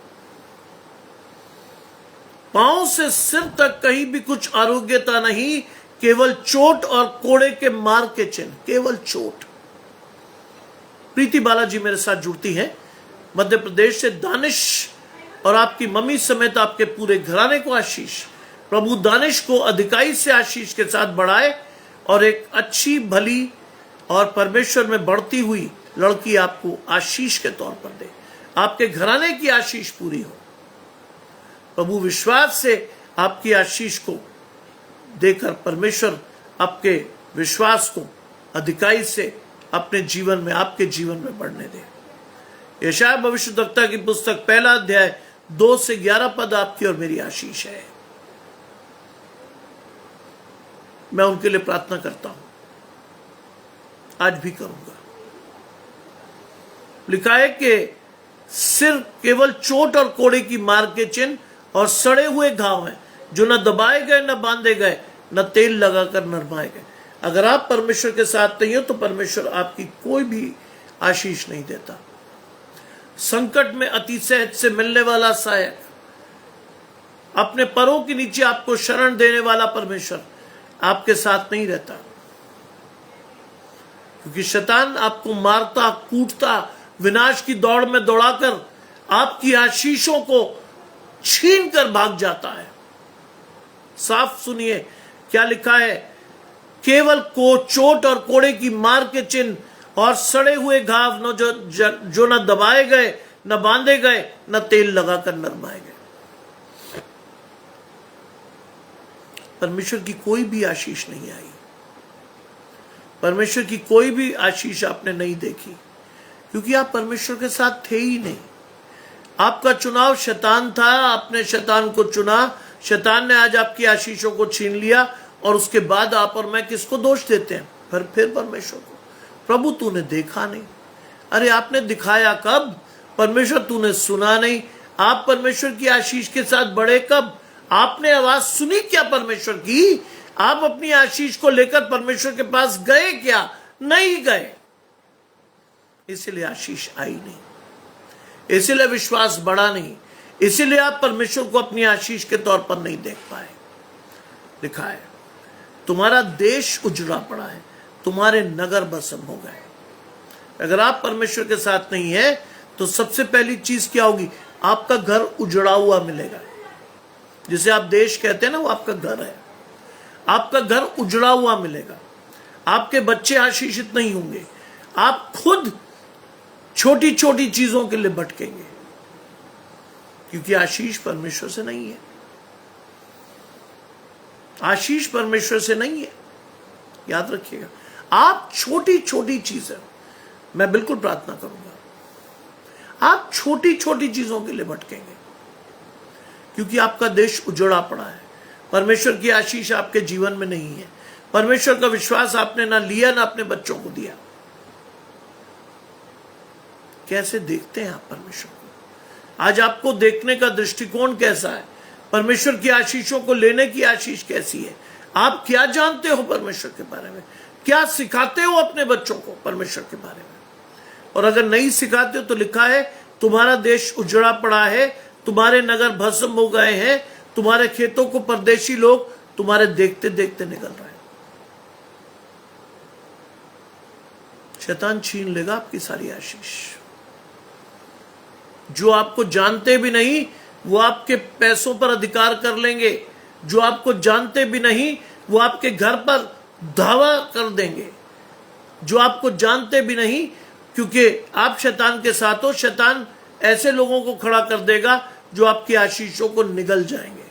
पांव से सिर तक कहीं भी कुछ आरोग्यता नहीं, केवल चोट और कोड़े के मार के चिन्ह, केवल चोट। प्रीति बालाजी मेरे साथ जुड़ती है मध्य प्रदेश से। दानिश और आपकी मम्मी समेत आपके पूरे घराने को आशीष। प्रभु दानिश को अधिकाई से आशीष के साथ बढ़ाए और एक अच्छी भली और परमेश्वर में बढ़ती हुई लड़की आपको आशीष के तौर पर दे। आपके घराने की आशीष पूरी हो। प्रभु विश्वास से आपकी आशीष को देकर परमेश्वर आपके विश्वास को अधिकाई से अपने जीवन में, आपके जीवन में बढ़ने दे। यशायाह भविष्यद्वक्ता की पुस्तक 1 अध्याय 2 से 11 पद आपकी और मेरी आशीष है। मैं उनके लिए प्रार्थना करता हूं, आज भी करूंगा। लिखा है कि सिर केवल चोट और कोड़े की मार के चिन्ह और सड़े हुए घाव हैं, जो न दबाए गए न बांधे गए न तेल लगाकर नरमाए गए। अगर आप परमेश्वर के साथ नहीं हो तो परमेश्वर आपकी कोई भी आशीष नहीं देता। संकट में अति सहज से मिलने वाला सहायक, अपने पैरों के नीचे आपको शरण देने वाला परमेश्वर आपके साथ नहीं रहता, क्योंकि शैतान आपको मारता कूटता, विनाश की दौड़ में दौड़ाकर आपकी आशीषों को छीन कर भाग जाता है। साफ सुनिए क्या लिखा है, केवल को चोट और कोड़े की मार के चिन्ह और सड़े हुए घाव न जो न दबाए गए न बांधे गए न तेल लगाकर नरमाए गए। परमेश्वर की कोई भी आशीष नहीं आई, परमेश्वर की कोई भी आशीष आपने नहीं देखी, क्योंकि आप परमेश्वर के साथ थे ही नहीं। आपका चुनाव शैतान था, आपने शैतान को चुना, शैतान ने आज आपकी आशीषों को छीन लिया और उसके बाद आप और मैं किसको दोष देते हैं? फिर परमेश्वर को। प्रभु तूने देखा नहीं। अरे आपने दिखाया कब? परमेश्वर तूने सुना नहीं। आप परमेश्वर की आशीष के साथ बढ़े कब? आपने आवाज सुनी क्या परमेश्वर की? आप अपनी आशीष को लेकर परमेश्वर के पास गए क्या? नहीं गए। इसलिए आशीष आई नहीं, इसीलिए विश्वास बढ़ा नहीं, इसीलिए आप परमेश्वर को अपनी आशीष के तौर पर नहीं देख पाए। लिखा है तुम्हारा देश उजड़ा पड़ा है, तुम्हारे नगर भस्म हो गए। अगर आप परमेश्वर के साथ नहीं है तो सबसे पहली चीज क्या होगी? आपका घर उजड़ा हुआ मिलेगा। जिसे आप देश कहते हैं ना, वो आपका घर है। आपका घर उजड़ा हुआ मिलेगा। आपके बच्चे आशीषित नहीं होंगे। आप खुद छोटी छोटी चीजों के लिए भटकेंगे, क्योंकि आशीष परमेश्वर से नहीं है। आशीष परमेश्वर से नहीं है, याद रखिएगा। आप छोटी छोटी चीजें, मैं बिल्कुल प्रार्थना करूंगा, आप छोटी छोटी चीजों के लिए भटकेंगे, क्योंकि आपका देश उजड़ा पड़ा है। परमेश्वर की आशीष आपके जीवन में नहीं है। परमेश्वर का विश्वास आपने ना लिया ना अपने बच्चों को दिया। कैसे देखते हैं आप परमेश्वर को? आज आपको देखने का दृष्टिकोण कैसा है? परमेश्वर की आशीषों को लेने की आशीष कैसी है? आप क्या जानते हो परमेश्वर के बारे में? क्या सिखाते हो अपने बच्चों को परमेश्वर के बारे में? और अगर नहीं सिखाते हो तो लिखा है तुम्हारा देश उजड़ा पड़ा है, तुम्हारे नगर भस्म हो गए हैं, तुम्हारे खेतों को परदेशी लोग तुम्हारे देखते देखते निकल रहे हैं। शैतान छीन लेगा आपकी सारी आशीष। जो आपको जानते भी नहीं वो आपके पैसों पर अधिकार कर लेंगे। जो आपको जानते भी नहीं वो आपके घर पर धावा कर देंगे जो आपको जानते भी नहीं, क्योंकि आप शैतान के साथ हो। शैतान ऐसे लोगों को खड़ा कर देगा जो आपकी आशीषों को निगल जाएंगे।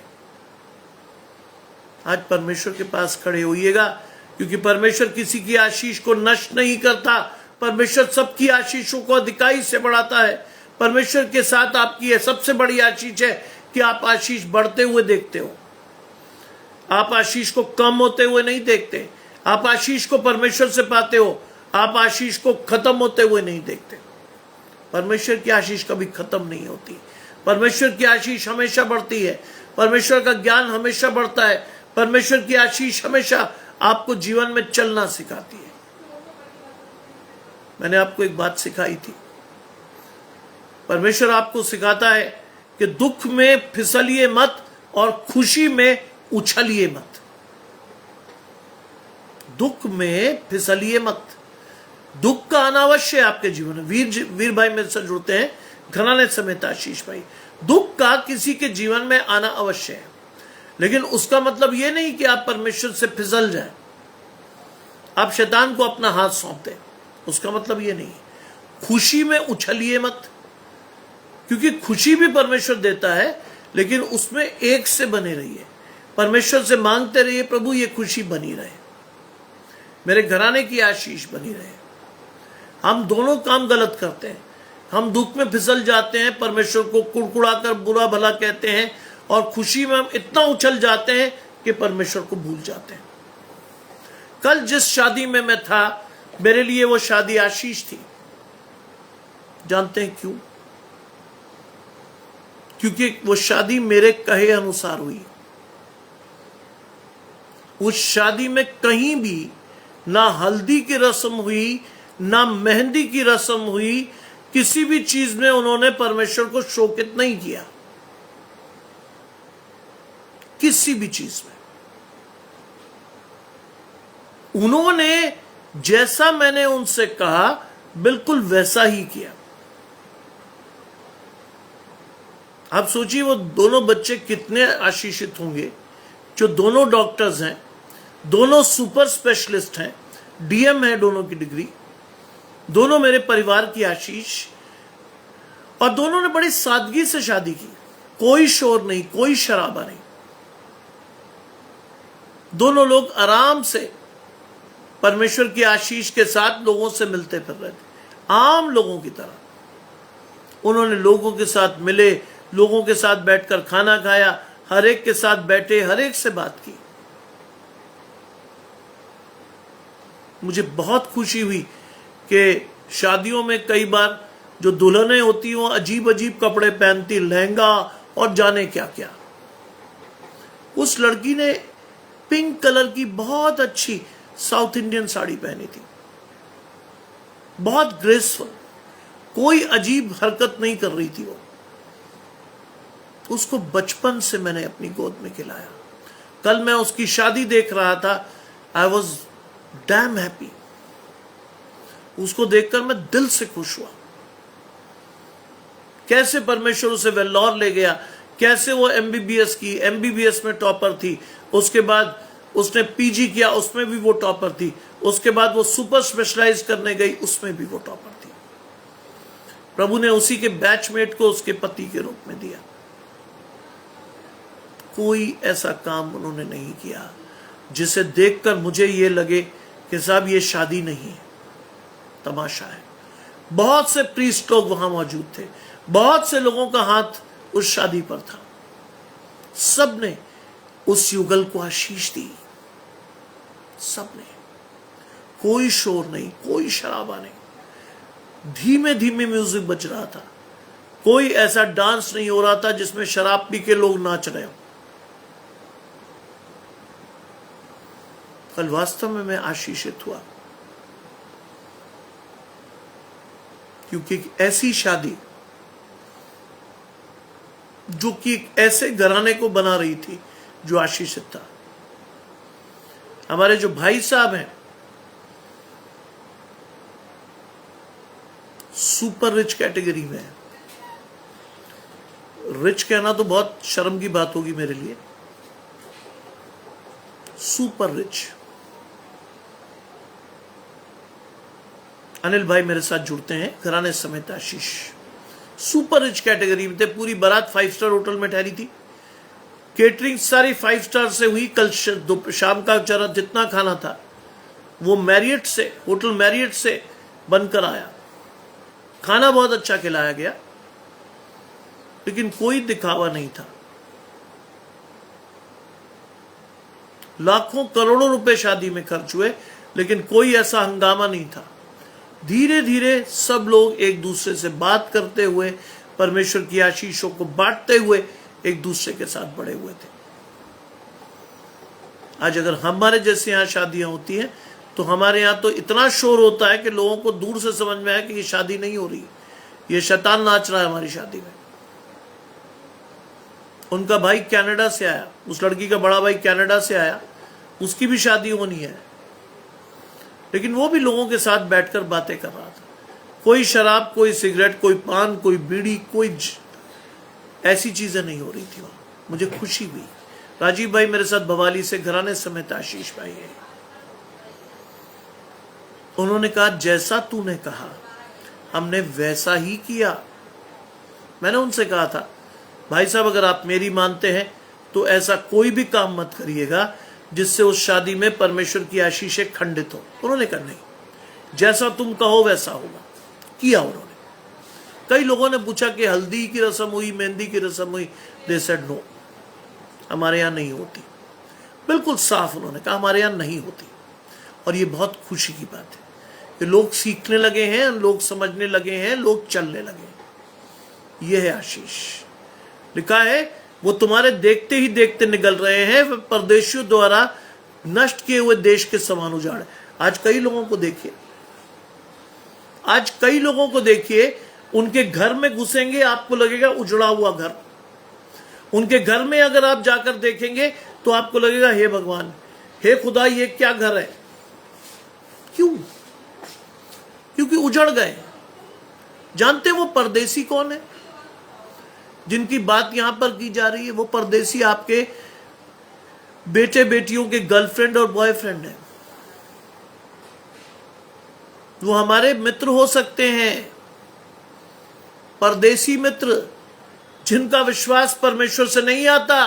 आज परमेश्वर के पास खड़े होइएगा, क्योंकि परमेश्वर किसी की आशीष को नष्ट नहीं करता। परमेश्वर सबकी आशीषों को अधिकाई से बढ़ाता है। परमेश्वर के साथ आपकी यह सबसे बड़ी आशीष है कि आप आशीष बढ़ते हुए देखते हो। आप आशीष को कम होते हुए नहीं देखते। आप आशीष को परमेश्वर से पाते हो। आप आशीष को खत्म होते हुए नहीं देखते। परमेश्वर की आशीष कभी खत्म नहीं होती। परमेश्वर की आशीष हमेशा बढ़ती है। परमेश्वर का ज्ञान हमेशा बढ़ता है। परमेश्वर की आशीष हमेशा आपको जीवन में चलना सिखाती है। मैंने आपको एक बात सिखाई थी। परमेश्वर आपको सिखाता है कि दुख में फिसलिए मत और खुशी में उछलिए मत। दुख में फिसलिए मत। दुख का आना अवश्य है आपके जीवन में। वीर भाई मेरे से जुड़ते हैं, घराने समेत आशीष भाई। दुख का किसी के जीवन में आना अवश्य है, लेकिन उसका मतलब यह नहीं कि आप परमेश्वर से फिसल जाए, आप शैतान को अपना हाथ सौंप दें। उसका मतलब यह नहीं है। खुशी में उछलिए मत, क्योंकि खुशी भी परमेश्वर देता है, लेकिन उसमें एक से बने रहिए। परमेश्वर से मांगते रहिए, प्रभु ये खुशी बनी रहे, मेरे घराने की आशीष बनी रहे। हम दोनों काम गलत करते हैं। हम दुख में फिसल जाते हैं, परमेश्वर को कुड़कुड़ा कर बुरा भला कहते हैं, और खुशी में हम इतना उछल जाते हैं कि परमेश्वर को भूल जाते हैं। कल जिस शादी में मैं था, मेरे लिए वो शादी आशीष थी। जानते हैं क्यों? क्योंकि वो शादी मेरे कहे अनुसार हुई। उस शादी में कहीं भी ना हल्दी की रस्म हुई, ना मेहंदी की रस्म हुई। किसी भी चीज में उन्होंने परमेश्वर को शोकित नहीं किया, किसी भी चीज में। उन्होंने जैसा मैंने उनसे कहा बिल्कुल वैसा ही किया। आप सोचिए वो दोनों बच्चे कितने आशीषित होंगे, जो दोनों डॉक्टर्स हैं, दोनों सुपर स्पेशलिस्ट हैं, डीएम है दोनों की डिग्री, दोनों मेरे परिवार की आशीष, और दोनों ने बड़ी सादगी से शादी की। कोई शोर नहीं, कोई शराबा नहीं। दोनों लोग आराम से परमेश्वर की आशीष के साथ लोगों से मिलते फिर रहे थे, आम लोगों की तरह। उन्होंने लोगों के साथ मिले, लोगों के साथ बैठकर खाना खाया, हर एक के साथ बैठे, हर एक से बात की। मुझे बहुत खुशी हुई कि शादियों में कई बार जो दुल्हनें होती हैं वो अजीब अजीब कपड़े पहनती, लहंगा और जाने क्या क्या। उस लड़की ने पिंक कलर की बहुत अच्छी साउथ इंडियन साड़ी पहनी थी, बहुत ग्रेसफुल, कोई अजीब हरकत नहीं कर रही थी वो। उसको बचपन से मैंने अपनी गोद में खिलाया। कल मैं उसकी शादी देख रहा था, आई वॉज डैम हैप्पी। उसको देखकर मैं दिल से खुश हुआ। कैसे परमेश्वर उसे वेल्लोर ले गया, कैसे वो एमबीबीएस में टॉपर थी, उसके बाद उसने पीजी किया, उसमें भी वो टॉपर थी, उसके बाद वो सुपर स्पेशलाइज करने गई, उसमें भी वो टॉपर थी। प्रभु ने उसी के बैचमेट को उसके पति के रूप में दिया। कोई ऐसा काम उन्होंने नहीं किया जिसे देखकर मुझे ये लगे कि साहब ये शादी नहीं है, तमाशा है। बहुत से प्रीस्ट लोग वहां मौजूद थे, बहुत से लोगों का हाथ उस शादी पर था। सबने उस युगल को आशीष दी, सबने। कोई शोर नहीं, कोई शराबा नहीं, धीमे धीमे म्यूजिक बज रहा था। कोई ऐसा डांस नहीं हो रहा था जिसमें शराब पी के लोग नाच रहे हो। कल वास्तव में मैं आशीषित हुआ, क्योंकि एक ऐसी शादी जो कि एक ऐसे घराने को बना रही थी जो आशीषित था। हमारे जो भाई साहब हैं, सुपर रिच कैटेगरी में है। रिच कहना तो बहुत शर्म की बात होगी मेरे लिए। सुपर रिच, अनिल भाई मेरे साथ जुड़ते हैं, घराने समेत आशीष। सुपर रिच कैटेगरी में थे, पूरी बारात 5 स्टार होटल में ठहरी थी, केटरिंग सारी 5 स्टार से हुई। कल शाम का जरा जितना खाना था वो मैरियट से, होटल मैरियट से बनकर आया। खाना बहुत अच्छा खिलाया गया, लेकिन कोई दिखावा नहीं था। लाखों करोड़ों रुपए शादी में खर्च हुए, लेकिन कोई ऐसा हंगामा नहीं था। धीरे धीरे सब लोग एक दूसरे से बात करते हुए, परमेश्वर की आशीषों को बांटते हुए एक दूसरे के साथ बड़े हुए थे। आज अगर हमारे जैसे यहां शादियां होती हैं तो हमारे यहां तो इतना शोर होता है कि लोगों को दूर से समझ में आया कि ये शादी नहीं हो रही, ये शैतान नाच रहा है हमारी शादी में। उनका भाई कनाडा से आया, उस लड़की का बड़ा भाई कनाडा से आया, उसकी भी शादी होनी है, लेकिन वो भी लोगों के साथ बैठकर बातें कर रहा था। कोई शराब, कोई सिगरेट, कोई पान, कोई बीड़ी, कोई ऐसी चीजें नहीं हो रही थी वहां। मुझे खुशी हुई। राजीव भाई मेरे साथ भवाली से, घराने समेत आशीष भाई है। उन्होंने कहा जैसा तूने कहा हमने वैसा ही किया। मैंने उनसे कहा था भाई साहब अगर आप मेरी मानते हैं तो ऐसा कोई भी काम मत करिएगा जिससे उस शादी में परमेश्वर की आशीषें खंडित हो। उन्होंने कहा नहीं, जैसा तुम कहो वैसा होगा। किया उन्होंने। कई लोगों ने पूछा कि हल्दी की रस्म हुई, मेहंदी की रस्म हुई, दे सेड नो, हमारे यहां नहीं होती। बिल्कुल साफ उन्होंने कहा हमारे यहां नहीं होती। और ये बहुत खुशी की बात है कि लोग सीखने लगे हैं, लोग समझने लगे हैं, लोग चलने लगे हैं। यह है आशीष। लिखा है वो तुम्हारे देखते ही देखते निकल रहे हैं, परदेशियों द्वारा नष्ट किए हुए देश के समान उजाड़। आज कई लोगों को देखिए, आज कई लोगों को देखिए, उनके घर में घुसेंगे आपको लगेगा उजड़ा हुआ घर। उनके घर में अगर आप जाकर देखेंगे तो आपको लगेगा हे भगवान, हे खुदा, ये क्या घर है। क्यों? क्योंकि उजड़ गए। जानते वो परदेसी कौन है जिनकी बात यहां पर की जा रही है? वो परदेसी आपके बेटे बेटियों के गर्लफ्रेंड और बॉयफ्रेंड है। वो हमारे मित्र हो सकते हैं, परदेसी मित्र जिनका विश्वास परमेश्वर से नहीं आता,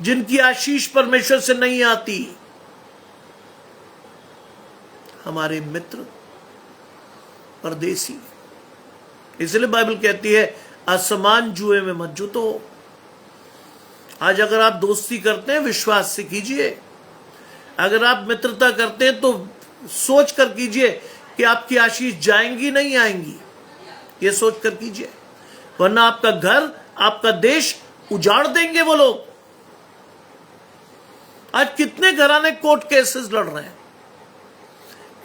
जिनकी आशीष परमेश्वर से नहीं आती। हमारे मित्र परदेसी। इसलिए बाइबल कहती है असमान जुए में मत जुतो। आज अगर आप दोस्ती करते हैं विश्वास से कीजिए। अगर आप मित्रता करते हैं तो सोच कर कीजिए कि आपकी आशीष जाएंगी नहीं आएंगी, ये सोच कर कीजिए, वरना आपका घर, आपका देश उजाड़ देंगे वो लोग। आज कितने घराने कोर्ट केसेस लड़ रहे हैं,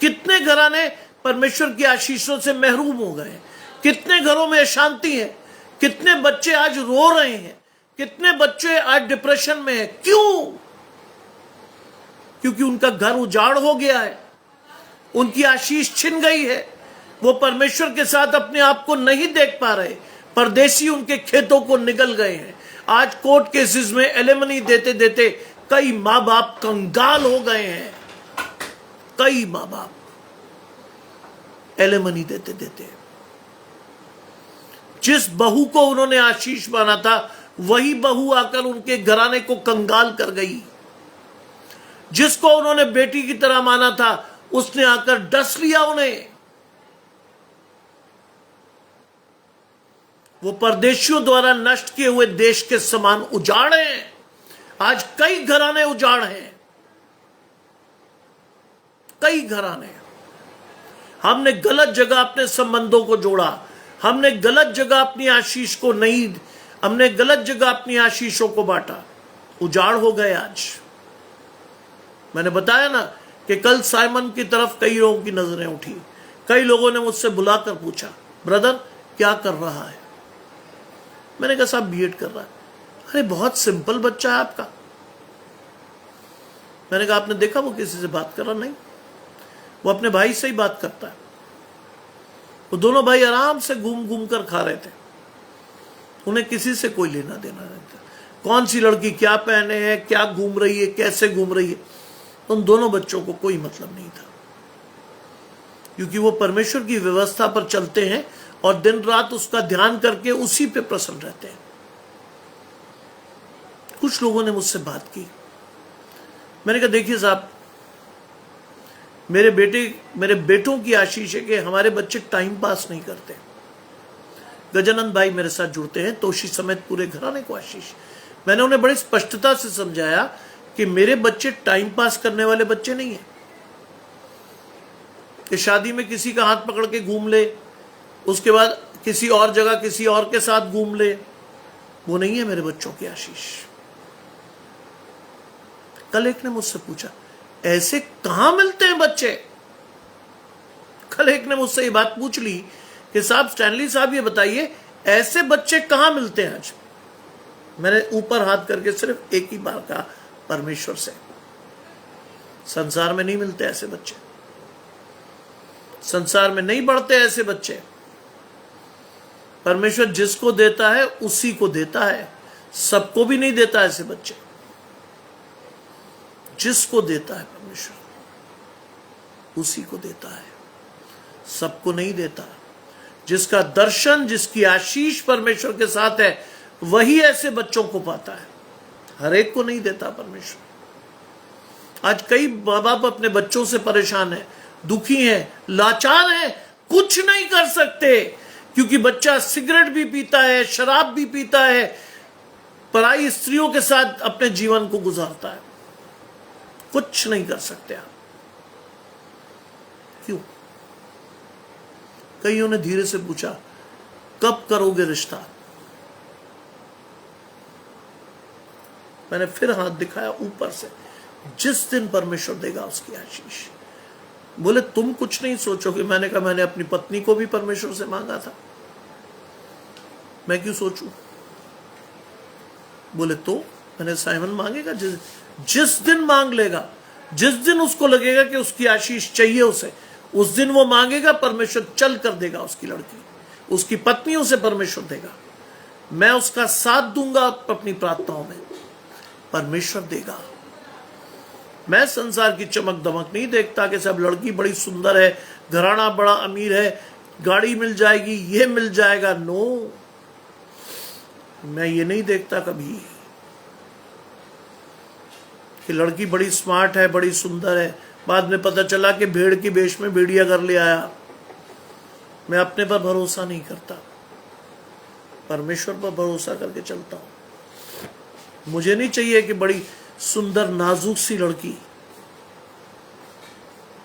कितने घराने परमेश्वर की आशीषों से महरूम हो गए, कितने घरों में अशांति है, कितने बच्चे आज रो रहे हैं, कितने बच्चे आज डिप्रेशन में हैं। क्यों? क्योंकि उनका घर उजाड़ हो गया है, उनकी आशीष छिन गई है, वो परमेश्वर के साथ अपने आप को नहीं देख पा रहे। परदेसी उनके खेतों को निगल गए हैं। आज कोर्ट केसेस में एलिमनी देते देते कई मां बाप कंगाल हो गए हैं। कई मां बाप एलिमनी देते देते, जिस बहू को उन्होंने आशीष माना था वही बहू आकर उनके घराने को कंगाल कर गई। जिसको उन्होंने बेटी की तरह माना था उसने आकर डस लिया उन्हें। वो परदेशियों द्वारा नष्ट किए हुए देश के समान उजाड़ हैं। आज कई घराने उजाड़ हैं, कई घराने। हमने गलत जगह अपने संबंधों को जोड़ा, हमने गलत जगह अपनी आशीष को नहीं, हमने गलत जगह अपनी आशीषों को बांटा, उजाड़ हो गए। आज मैंने बताया ना कि कल साइमन की तरफ कई लोगों की नजरें उठी। कई लोगों ने मुझसे बुलाकर पूछा ब्रदर क्या कर रहा है। मैंने कहा साहब बीएड कर रहा है। अरे बहुत सिंपल बच्चा है आपका। मैंने कहा आपने देखा वो किसी से बात कर रहा? नहीं, वो अपने भाई से ही बात करता है। वो दोनों भाई आराम से घूम घूम कर खा रहे थे, उन्हें किसी से कोई लेना देना नहीं था। कौन सी लड़की क्या पहने है, क्या घूम रही है, कैसे घूम रही है, उन दोनों बच्चों को कोई मतलब नहीं था। क्योंकि वो परमेश्वर की व्यवस्था पर चलते हैं और दिन रात उसका ध्यान करके उसी पे प्रसन्न रहते हैं। कुछ लोगों ने मुझसे बात की, मैंने कहा देखिए साहब, मेरे बेटों की आशीष है कि हमारे बच्चे टाइम पास नहीं करते। गजानंद भाई मेरे साथ जुड़ते हैं, तोशी समेत पूरे घराने को आशीष। मैंने उन्हें बड़ी स्पष्टता से समझाया कि मेरे बच्चे टाइम पास करने वाले बच्चे नहीं हैं कि शादी में किसी का हाथ पकड़ के घूम ले, उसके बाद किसी और जगह किसी और के साथ घूम ले। वो नहीं है मेरे बच्चों की आशीष। कल एक ने मुझसे पूछा, ऐसे कहां मिलते हैं बच्चे? कल एक ने मुझसे ये बात पूछ ली कि साहब, स्टैनली साहब ये बताइए, ऐसे बच्चे कहां मिलते हैं आज? मैंने ऊपर हाथ करके सिर्फ एक ही बार कहा, परमेश्वर से। संसार में नहीं मिलते ऐसे बच्चे, संसार में नहीं बढ़ते ऐसे बच्चे। परमेश्वर जिसको देता है उसी को देता है, सबको भी नहीं देता ऐसे बच्चे। जिसको देता है परमेश्वर उसी को देता है, सबको नहीं देता। जिसका दर्शन, जिसकी आशीष परमेश्वर के साथ है, वही ऐसे बच्चों को पाता है, हर एक को नहीं देता परमेश्वर। आज कई माँ बाप अपने बच्चों से परेशान हैं, दुखी हैं, लाचार हैं, कुछ नहीं कर सकते क्योंकि बच्चा सिगरेट भी पीता है, शराब भी पीता है, पराई स्त्रियों के साथ अपने जीवन को गुजारता है। कुछ नहीं कर सकते आप। क्यों? कईयों ने धीरे से पूछा, कब करोगे रिश्ता? मैंने फिर हाथ दिखाया ऊपर से, जिस दिन परमेश्वर देगा उसकी आशीष। बोले तुम कुछ नहीं सोचोगे? मैंने कहा मैंने अपनी पत्नी को भी परमेश्वर से मांगा था, मैं क्यों सोचूं? बोले तो मैंने, साइमन मांगेगा जिस दिन मांग लेगा, जिस दिन उसको लगेगा कि उसकी आशीष चाहिए उसे, उस दिन वो मांगेगा, परमेश्वर चल कर देगा। उसकी लड़की, उसकी पत्नी उसे परमेश्वर देगा। मैं उसका साथ दूंगा अपनी प्रार्थनाओं में, परमेश्वर देगा। मैं संसार की चमक दमक नहीं देखता कि सब लड़की बड़ी सुंदर है, घराना बड़ा अमीर है, गाड़ी मिल जाएगी, ये मिल जाएगा। नो, मैं ये नहीं देखता कभी कि लड़की बड़ी स्मार्ट है, बड़ी सुंदर है, बाद में पता चला कि भेड़ की भेष में भेड़िया कर ले आया। मैं अपने पर भरोसा नहीं करता, परमेश्वर पर भरोसा करके चलता हूं। मुझे नहीं चाहिए कि बड़ी सुंदर नाजुक सी लड़की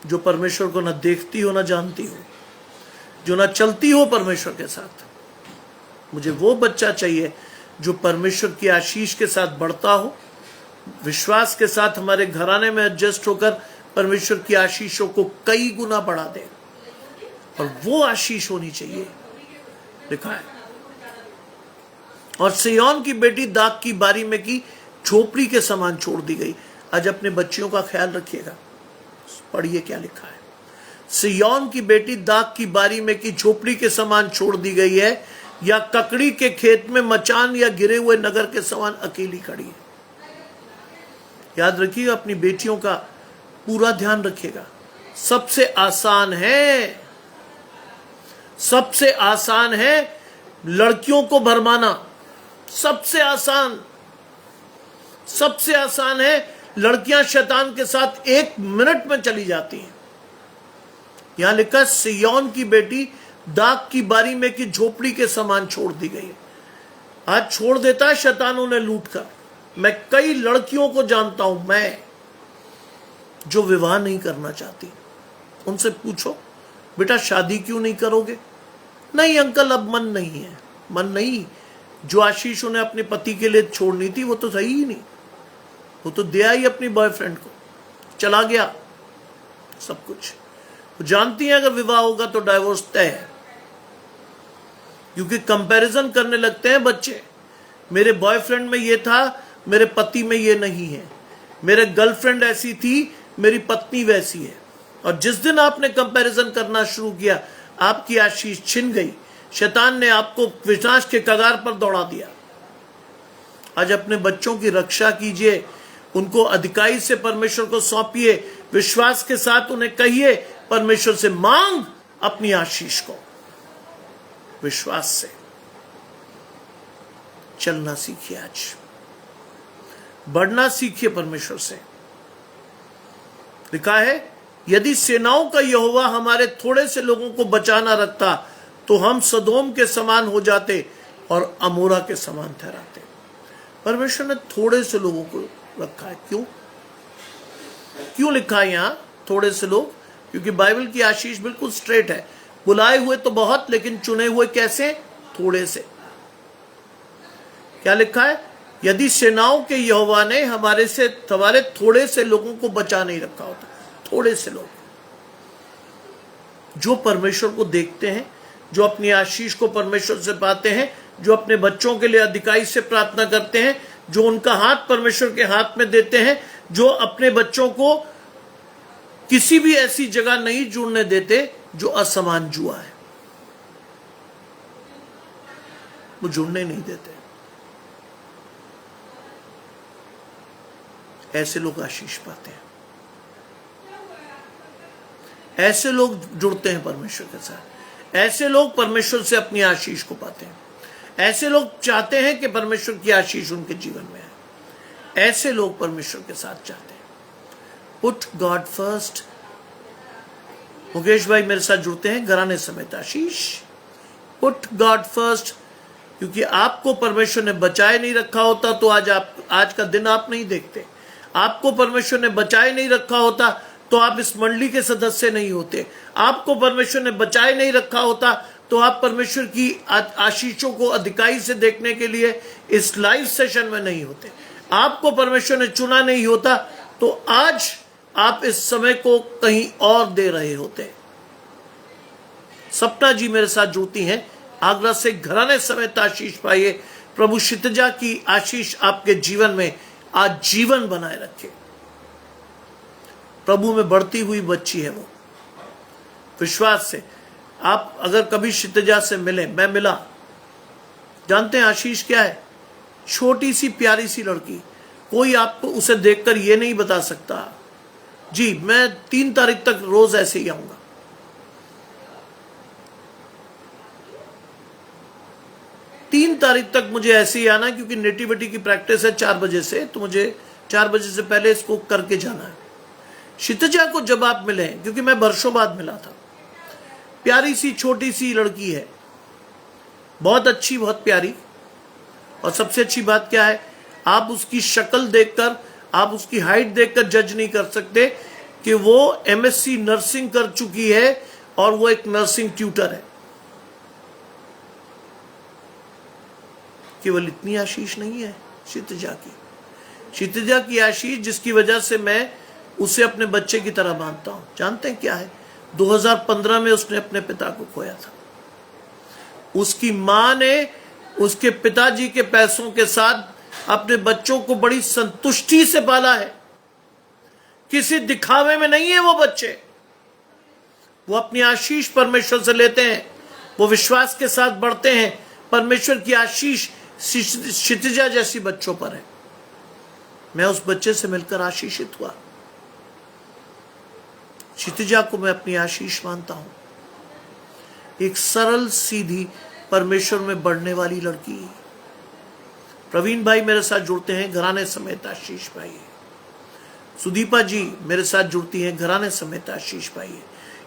जो परमेश्वर को ना देखती हो ना जानती हो, जो ना चलती हो परमेश्वर के साथ। मुझे वो बच्चा चाहिए जो परमेश्वर की आशीष के साथ बढ़ता हो, विश्वास के साथ हमारे घराने में एडजस्ट होकर परमेश्वर की आशीषों को कई गुना बढ़ा दे। और वो आशीष होनी चाहिए, लिखा है। और सिय्योन की बेटी दाग की बारी में की झोपड़ी के समान छोड़ दी गई। आज अपने बच्चियों का ख्याल रखिएगा, पढ़िए क्या लिखा है। सिय्योन की बेटी दाग की बारी में की झोपड़ी के समान छोड़ दी गई है, या ककड़ी के खेत में मचान या गिरे हुए नगर के समान अकेली खड़ी है। याद रखिएगा, अपनी बेटियों का पूरा ध्यान रखिएगा। सबसे आसान है लड़कियों को भरमाना। सबसे आसान है। लड़कियां शैतान के साथ 1 मिनट में चली जाती हैं। यहां लिखा, सिय्योन की बेटी दाग की बारी में की झोपड़ी के समान छोड़ दी गई। आज छोड़ देता है शैतान उन्हें लूट कर। मैं कई लड़कियों को जानता हूं, मैं जो विवाह नहीं करना चाहती। उनसे पूछो, बेटा शादी क्यों नहीं करोगे? नहीं अंकल, अब मन नहीं है। मन नहीं, जो आशीष उन्हें अपने पति के लिए छोड़नी थी वो तो सही ही नहीं। वो तो दिया ही अपनी बॉयफ्रेंड को, चला गया सब कुछ। वो जानती है अगर विवाह होगा तो डाइवोर्स तय है, क्योंकि कंपैरिजन करने लगते हैं बच्चे। मेरे बॉयफ्रेंड में ये था, मेरे पति में ये नहीं है। मेरे गर्लफ्रेंड ऐसी थी, मेरी पत्नी वैसी है। और जिस दिन आपने कंपैरिजन करना शुरू किया, आपकी आशीष छिन गई। शैतान ने आपको विनाश के कगार पर दौड़ा दिया। आज अपने बच्चों की रक्षा कीजिए, उनको अधिकाई से परमेश्वर को सौंपिए, विश्वास के साथ उन्हें कहिए परमेश्वर से मांग अपनी आशीष को। विश्वास से चलना सीखिए, आज बढ़ना सीखिए परमेश्वर से। लिखा है, यदि सेनाओं का यहोवा हमारे थोड़े से लोगों को बचा ना रखता तो हम सदोम के समान हो जाते और अमोरा के समान ठहराते। परमेश्वर ने थोड़े से लोगों को रखा है। क्यों लिखा है यहां थोड़े से लोग? क्योंकि बाइबल की आशीष बिल्कुल स्ट्रेट है। बुलाए हुए तो बहुत, लेकिन चुने हुए कैसे? थोड़े से। क्या लिखा है? यदि सेनाओं के यहोवा ने हमारे थोड़े से लोगों को बचा नहीं रखा होता। थोड़े से लोग जो परमेश्वर को देखते हैं, जो अपनी आशीष को परमेश्वर से पाते हैं, जो अपने बच्चों के लिए अधिकाई से प्रार्थना करते हैं, जो उनका हाथ परमेश्वर के हाथ में देते हैं, जो अपने बच्चों को किसी भी ऐसी जगह नहीं जुड़ने देते जो असमान जुआ है, वो जुड़ने नहीं देते। ऐसे लोग आशीष पाते हैं, ऐसे लोग जुड़ते हैं परमेश्वर के साथ, ऐसे लोग परमेश्वर से अपनी आशीष को पाते हैं, ऐसे लोग चाहते हैं कि परमेश्वर की आशीष उनके जीवन में है। ऐसे लोग परमेश्वर के साथ चाहते हैं। Put God first. मुकेश भाई मेरे साथ जुड़ते हैं, घराने समेत आशीष। पुट गॉड फर्स्ट, क्योंकि आपको परमेश्वर ने बचाए नहीं रखा होता तो आज का दिन आप नहीं देखते। आपको परमेश्वर ने बचाए नहीं रखा होता तो आप इस मंडली के सदस्य नहीं होते। आपको परमेश्वर ने बचाए नहीं रखा होता तो आप परमेश्वर की आशीषों को अधिकाई से देखने के लिए इस लाइव सेशन में नहीं होते। आपको परमेश्वर ने चुना नहीं होता तो आज आप इस समय को कहीं और दे रहे होते। सपना जी मेरे साथ जुड़ती हैं, आगरा से, घराने समेत आशीष पाइए। प्रभु शितजा की आशीष आपके जीवन में आज जीवन बनाए रखे। प्रभु में बढ़ती हुई बच्ची है वो, विश्वास से। आप अगर कभी शितजा से मिले, मैं मिला, जानते हैं आशीष क्या है? छोटी सी प्यारी सी लड़की। कोई आपको उसे देखकर ये नहीं बता सकता जी मैं 3 तारीख तक रोज ऐसे ही आऊंगा। 3 तारीख तक मुझे ऐसे ही आना, क्योंकि नेटिविटी की प्रैक्टिस है 4 बजे से, तो मुझे 4 बजे से पहले इसको करके जाना है। शितजा को जब आप मिले, क्योंकि मैं वर्षों बाद मिला था, प्यारी सी छोटी सी लड़की है, बहुत अच्छी, बहुत प्यारी। और सबसे अच्छी बात क्या है, आप उसकी शक्ल देखकर, आप उसकी हाइट देखकर जज नहीं कर सकते कि वो एमएससी नर्सिंग कर चुकी है और वो एक नर्सिंग ट्यूटर है। केवल इतनी आशीष नहीं है शितजा की। शितजा की आशीष जिसकी वजह से मैं उसे अपने बच्चे की तरह मानता हूं, जानते हैं क्या है? 2015 में उसने अपने पिता को खोया था। उसकी मां ने उसके पिताजी के पैसों के साथ अपने बच्चों को बड़ी संतुष्टि से पाला है। किसी दिखावे में नहीं है वो बच्चे। वो अपनी आशीष परमेश्वर से लेते हैं, वो विश्वास के साथ बढ़ते हैं। परमेश्वर की आशीष क्षितिजा जैसी बच्चों पर है। मैं उस बच्चे से मिलकर आशीषित हुआ। क्षितिजा को मैं अपनी आशीष मानता हूं। एक सरल सीधी परमेश्वर में बढ़ने वाली लड़की। प्रवीण भाई मेरे साथ जुड़ते हैं, घराने समेत आशीष पाइए। सुदीपा जी मेरे साथ जुड़ती हैं, घराने समेत आशीष पाइए।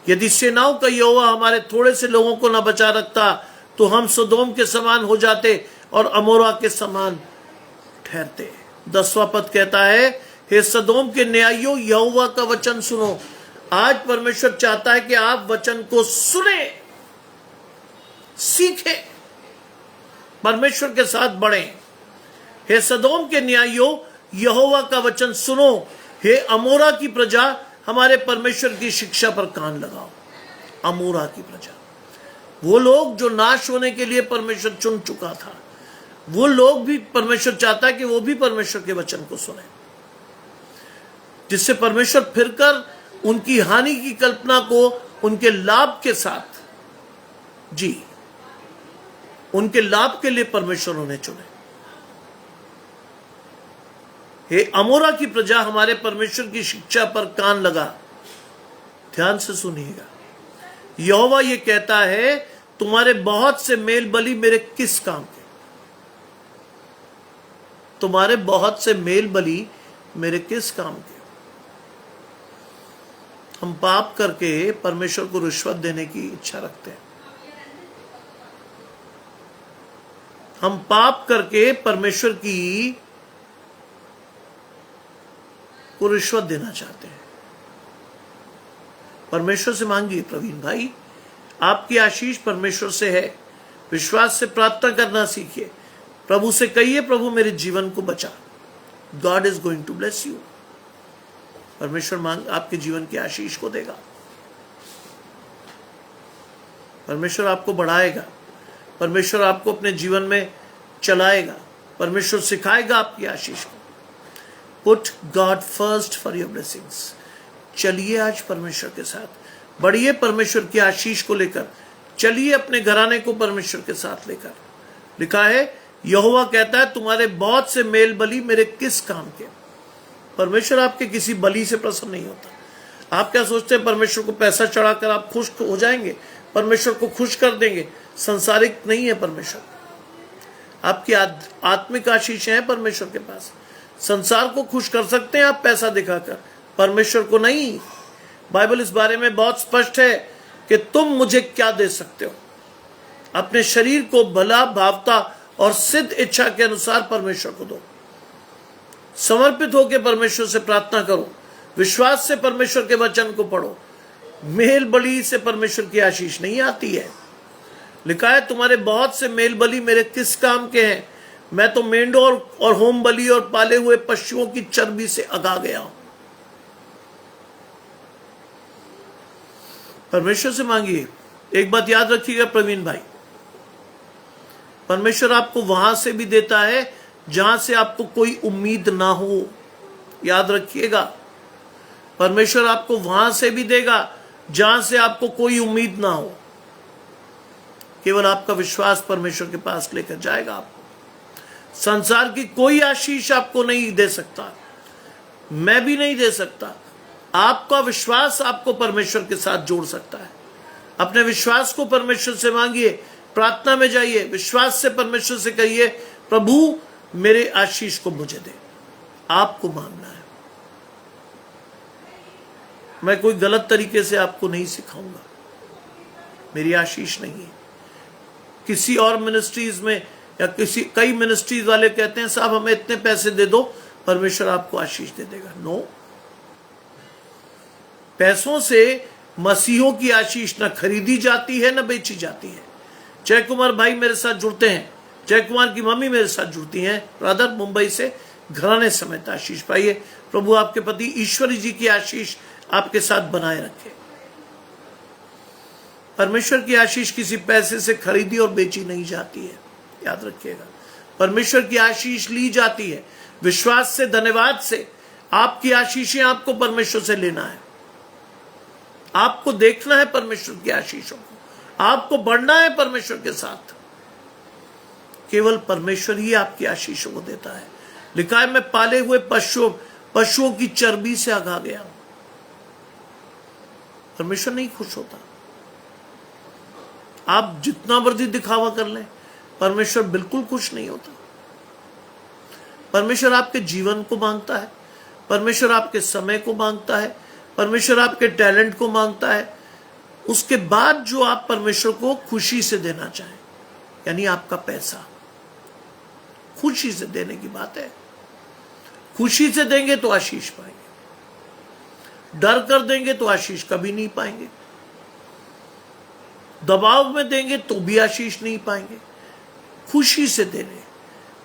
यदि सेनाओं का यहोवा हमारे थोड़े से लोगों को न बचा रखता तो हम सदोम के समान हो जाते और अमोरा के समान ठहरते। 10वां पद कहता है, हे सदोम के न्यायियों, यहोवा का वचन सुनो। आज परमेश्वर चाहता है कि आप वचन को सुने, सीखें, परमेश्वर के साथ बढ़ें। हे सदोम के न्यायियों, यहोवा का वचन सुनो। हे अमोरा की प्रजा, हमारे परमेश्वर की शिक्षा पर कान लगाओ। अमोरा की प्रजा, वो लोग जो नाश होने के लिए परमेश्वर चुन चुका था, वो लोग भी परमेश्वर चाहता है कि वो भी परमेश्वर के वचन को सुने, जिससे परमेश्वर फिरकर उनकी हानि की कल्पना को उनके लाभ के साथ, जी उनके लाभ के लिए परमेश्वर उन्हें चुने। हे अमोरा की प्रजा, हमारे परमेश्वर की शिक्षा पर कान लगा। ध्यान से सुनिएगा, यहोवा ये कहता है तुम्हारे बहुत से मेल बलि मेरे किस काम के? तुम्हारे बहुत से मेल बलि मेरे किस काम के? हम पाप करके परमेश्वर को रिश्वत देने की इच्छा रखते हैं। हम पाप करके परमेश्वर को रिश्वत देना चाहते हैं। परमेश्वर से मांगिए, प्रवीण भाई आपकी आशीष परमेश्वर से है। विश्वास से प्रार्थना करना सीखिए। प्रभु से कहिए, प्रभु मेरे जीवन को बचा। God is going to bless you. परमेश्वर आपके जीवन की आशीष को देगा। परमेश्वर आपको बढ़ाएगा। परमेश्वर आपको अपने जीवन में चलाएगा। परमेश्वर सिखाएगा आपकी आशीष को। Put God first for your blessings. चलिए आज परमेश्वर के साथ, बढ़िए परमेश्वर की आशीष को लेकर चलिए, अपने घराने को परमेश्वर के साथ लेकर। लिखा है, यहोवा कहता है तुम्हारे बहुत से मेल बलि मेरे किस काम के? परमेश्वर आपके किसी बलि से प्रसन्न नहीं होता। आप क्या सोचते हैं परमेश्वर को पैसा चढ़ाकर आप खुश हो जाएंगे, परमेश्वर को खुश कर देंगे? संसारिक नहीं है परमेश्वर। आपकी आत्मिक आशीष है परमेश्वर के पास। संसार को खुश कर सकते हैं आप पैसा दिखाकर, परमेश्वर को नहीं। बाइबल इस बारे में बहुत स्पष्ट है कि तुम मुझे क्या दे सकते हो। अपने शरीर को भला भावता और सिद्ध इच्छा के अनुसार परमेश्वर को दो। समर्पित होकर परमेश्वर से प्रार्थना करो। विश्वास से परमेश्वर के वचन को पढ़ो। मेल बलि से परमेश्वर की आशीष नहीं आती है। लिखा है, तुम्हारे बहुत से मेल बलि मेरे किस काम के हैं? मैं तो मेंढों और होम बलि और पाले हुए पशुओं की चर्बी से अगा गया हूं। परमेश्वर से मांगिए। एक बात याद रखिएगा प्रवीण भाई, परमेश्वर आपको वहां से भी देता है जहां से आपको कोई उम्मीद ना हो। याद रखिएगा, परमेश्वर आपको वहां से भी देगा जहां से आपको कोई उम्मीद ना हो। केवल आपका विश्वास परमेश्वर के पास लेकर जाएगा आपको। संसार की कोई आशीष आपको नहीं दे सकता, मैं भी नहीं दे सकता। आपका विश्वास आपको परमेश्वर के साथ जोड़ सकता है। अपने विश्वास को परमेश्वर से मांगिए, प्रार्थना में जाइए, विश्वास से परमेश्वर से कहिए, प्रभु मेरे आशीष को मुझे दे। आपको मांगना है। मैं कोई गलत तरीके से आपको नहीं सिखाऊंगा, मेरी आशीष नहीं है। किसी और मिनिस्ट्रीज में या कई मिनिस्ट्रीज वाले कहते हैं साहब हमें इतने पैसे दे दो, परमेश्वर आपको आशीष दे देगा। नो, पैसों से मसीहों की आशीष न खरीदी जाती है न बेची जाती है। जय कुमार भाई मेरे साथ जुड़ते हैं, जय कुमार की मम्मी मेरे साथ जुड़ती हैं, ब्रदर मुंबई से, घराने समेत आशीष पाइए। प्रभु आपके पति ईश्वरी जी की आशीष आपके साथ बनाए रखे। परमेश्वर की आशीष किसी पैसे से खरीदी और बेची नहीं जाती है, याद रखिएगा। परमेश्वर की आशीष ली जाती है विश्वास से, धन्यवाद से। आपकी आशीषें आपको परमेश्वर से लेना है। आपको देखना है परमेश्वर की आशीषों को, आपको बढ़ना है परमेश्वर के साथ। केवल परमेश्वर ही आपकी आशीषों को देता है। लिखा है, मैं पाले हुए पशुओं की चर्बी से अगा गया हूं। परमेश्वर नहीं खुश होता। आप जितना मर्जी दिखावा कर लें, परमेश्वर बिल्कुल खुश नहीं होता। परमेश्वर आपके जीवन को मांगता है, परमेश्वर आपके समय को मांगता है, परमेश्वर आपके टैलेंट को मांगता है। उसके बाद जो आप परमेश्वर को खुशी से देना चाहें, यानी आपका पैसा, खुशी से देने की बात है। खुशी से देंगे तो आशीष पाएंगे, डर कर देंगे तो आशीष कभी नहीं पाएंगे, दबाव में देंगे तो भी आशीष नहीं पाएंगे। खुशी से देने।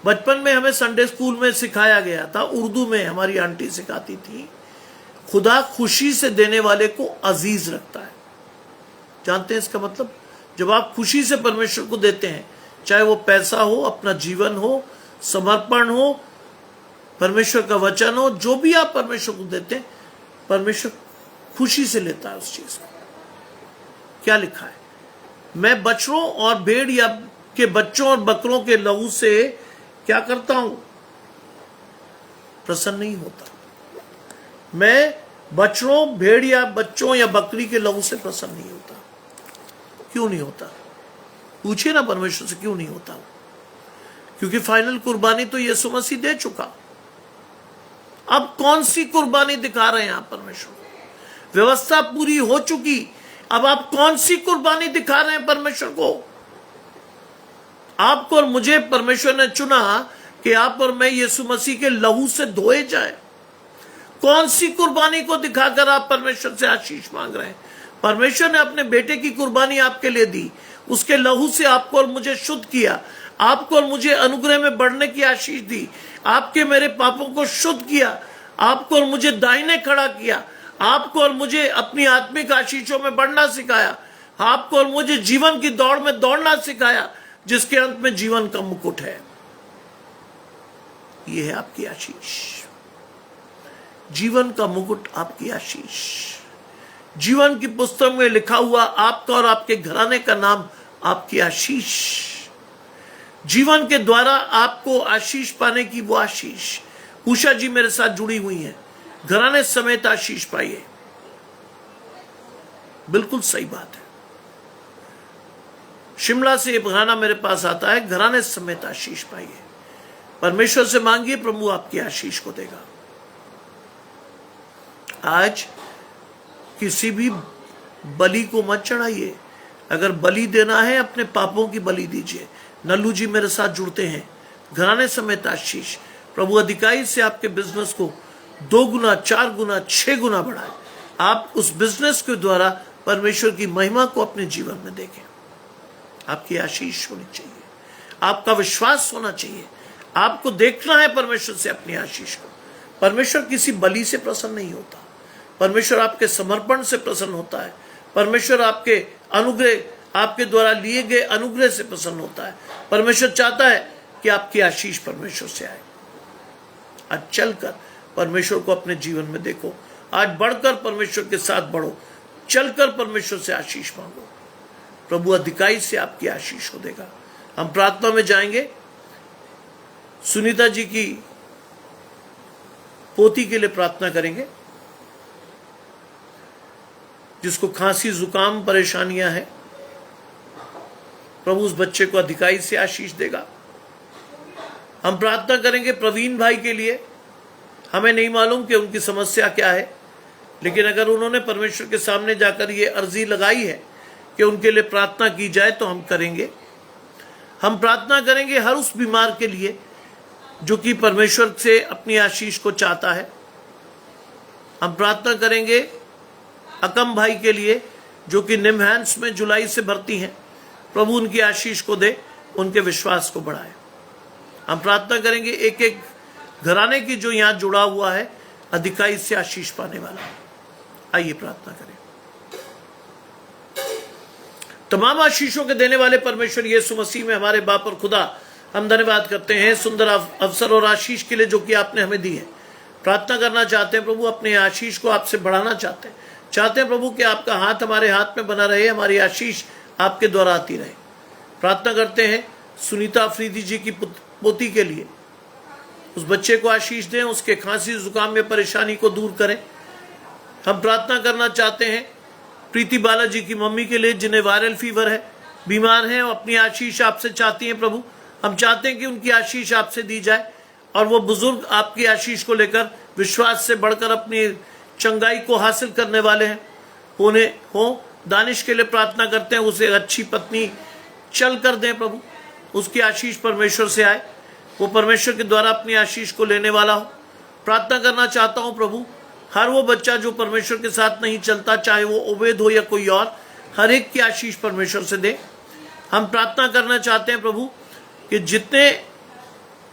बचपन में हमें संडे स्कूल में सिखाया गया था, उर्दू में हमारी आंटी सिखाती थी, खुदा खुशी से देने वाले को अजीज रखता है। जानते हैं इसका मतलब? जब आप खुशी से परमेश्वर को देते हैं, चाहे वो पैसा हो, अपना जीवन हो, समर्पण हो, परमेश्वर का वचन हो, जो भी आप परमेश्वर को देते हैं, परमेश्वर खुशी से लेता है उस चीज को। क्या लिखा है? मैं बछड़ों और भेड़ या के बच्चों और बकरों के लहू से क्या करता हूं? प्रसन्न नहीं होता। मैं बछड़ों, भेड़ या बच्चों या बकरी के लहू से प्रसन्न नहीं होता। क्यों नहीं होता? पूछिए ना परमेश्वर से, क्यों नहीं होता? क्योंकि फाइनल कुर्बानी तो यीशु मसीह दे चुका। अब कौन सी कुर्बानी दिखा रहे हैं आप परमेश्वर? व्यवस्था पूरी हो चुकी, अब आप कौन सी कुर्बानी दिखा रहे हैं परमेश्वर को? आपको और मुझे परमेश्वर ने चुना कि आप और मैं यीशु मसीह के लहू से धोए जाए। कौन सी कुर्बानी को दिखाकर आप परमेश्वर से आशीष मांग रहे हैं? परमेश्वर ने अपने बेटे की कुर्बानी आपके लिए दी, उसके लहू से आपको और मुझे शुद्ध किया, आपको और मुझे अनुग्रह में बढ़ने की आशीष दी, आपके मेरे पापों को शुद्ध किया, आपको और मुझे दाहिने खड़ा किया, आपको और मुझे अपनी आत्मिक आशीषों में बढ़ना सिखाया, आपको और मुझे जीवन की दौड़ में दौड़ना सिखाया, जिसके अंत में जीवन का मुकुट है। यह है आपकी आशीष, जीवन का मुकुट, आपकी आशीष। जीवन की पुस्तक में लिखा हुआ आपका और आपके घराने का नाम आपकी आशीष। जीवन के द्वारा आपको आशीष पाने की वो आशीष। उषा जी मेरे साथ जुड़ी हुई हैं, घराने समेत आशीष पाइए। बिल्कुल सही बात है। शिमला से ये घराना मेरे पास आता है, घराने समेत आशीष पाइए। परमेश्वर से मांगिए, प्रभु आपकी आशीष को देगा। आज किसी भी बलि को मत चढ़ाइए। अगर बलि देना है, अपने पापों की बलि दीजिए। नल्लू जी मेरे साथ जुड़ते हैं, घराने समेत आशीष। प्रभु अधिकारी से आपके बिजनेस को 2 गुना, 4 गुना, 6 गुना बढ़ाए। आप उस बिजनेस के द्वारा परमेश्वर की महिमा को अपने जीवन में देखें। आपकी आशीष होनी चाहिए, आपका विश्वास होना चाहिए। आपको देखना है परमेश्वर से अपनी आशीष को। परमेश्वर किसी बलि से प्रसन्न नहीं होता, परमेश्वर आपके समर्पण से प्रसन्न होता है। परमेश्वर आपके अनुग्रह, आपके द्वारा लिए गए अनुग्रह से प्रसन्न होता है। परमेश्वर चाहता है कि आपकी आशीष परमेश्वर से आए। आज चलकर परमेश्वर को अपने जीवन में देखो, आज बढ़कर परमेश्वर के साथ बढ़ो, चलकर परमेश्वर से आशीष मांगो। प्रभु अधिकारी से आपकी आशीष को देगा। हम प्रार्थना में जाएंगे। सुनीता जी की पोती के लिए प्रार्थना करेंगे, जिसको खांसी, जुकाम, परेशानियां हैं। प्रभु उस बच्चे को अधिकारी से आशीष देगा। हम प्रार्थना करेंगे प्रवीण भाई के लिए। हमें नहीं मालूम कि उनकी समस्या क्या है, लेकिन अगर उन्होंने परमेश्वर के सामने जाकर ये अर्जी लगाई है कि उनके लिए प्रार्थना की जाए, तो हम करेंगे। हम प्रार्थना करेंगे हर उस बीमार के लिए जो कि परमेश्वर से अपनी आशीष को चाहता है। हम प्रार्थना करेंगे अकम भाई के लिए, जो कि निमहैंस में जुलाई से भर्ती हैं। प्रभु उनकी आशीष को दे, उनके विश्वास को बढ़ाए। हम प्रार्थना करेंगे एक एक घराने की जो यहां जुड़ा हुआ है, अधिकारी से आशीष पाने वाला। आइए प्रार्थना करें। तमाम आशीषों के देने वाले परमेश्वर यीशु मसीह में हमारे बाप और खुदा, हम धन्यवाद करते हैं सुंदर अवसर और आशीष के लिए जो कि आपने हमें दी है। प्रार्थना करना चाहते हैं प्रभु, अपने आशीष को आपसे बढ़ाना चाहते हैं प्रभु कि आपका हाथ हमारे हाथ में बना रहे, हमारी आशीष आपके द्वारा आती रहे। प्रार्थना करते हैं सुनीता अफरीदी जी की पोती के लिए, उस बच्चे को आशीष दें, उसके खांसी जुकाम में परेशानी को दूर करें। हम प्रार्थना करना चाहते हैं प्रीति बालाजी की मम्मी के लिए, जिन्हें वायरल फीवर है, बीमार हैं और अपनी आशीष आपसे चाहती हैं। प्रभु हम चाहते हैं कि उनकी आशीष आपसे दी जाए और वो बुजुर्ग आपकी आशीष को लेकर विश्वास से बढ़कर अपनी चंगाई को हासिल करने वाले हैं हो। दानिश के लिए प्रार्थना करते हैं, उसे अच्छी पत्नी चल कर दें प्रभु, उसकी आशीष परमेश्वर से आए, वो परमेश्वर के द्वारा अपनी आशीष को लेने वाला हो। प्रार्थना करना चाहता हूँ प्रभु, हर वो बच्चा जो परमेश्वर के साथ नहीं चलता, चाहे वो उबैद हो या कोई और, हर एक की आशीष परमेश्वर से दे। हम प्रार्थना करना चाहते हैं प्रभु कि जितने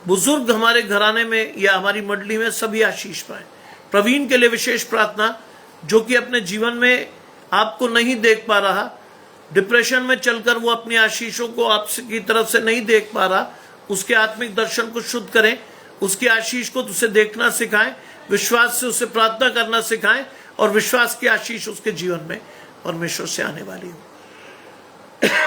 बुजुर्ग हमारे घराने में या हमारी मंडली में, सभी आशीष पाए। प्रवीण के लिए विशेष प्रार्थना, जो कि अपने जीवन में आपको नहीं देख पा रहा, डिप्रेशन में चलकर वो अपनी आशीषों को आपकी तरफ से नहीं देख पा रहा, उसके आत्मिक दर्शन को शुद्ध करें, उसकी आशीष को उसे देखना सिखाएं, विश्वास से उसे प्रार्थना करना सिखाएं और विश्वास की आशीष उसके जीवन में परमेश्वर से आने वाली हो।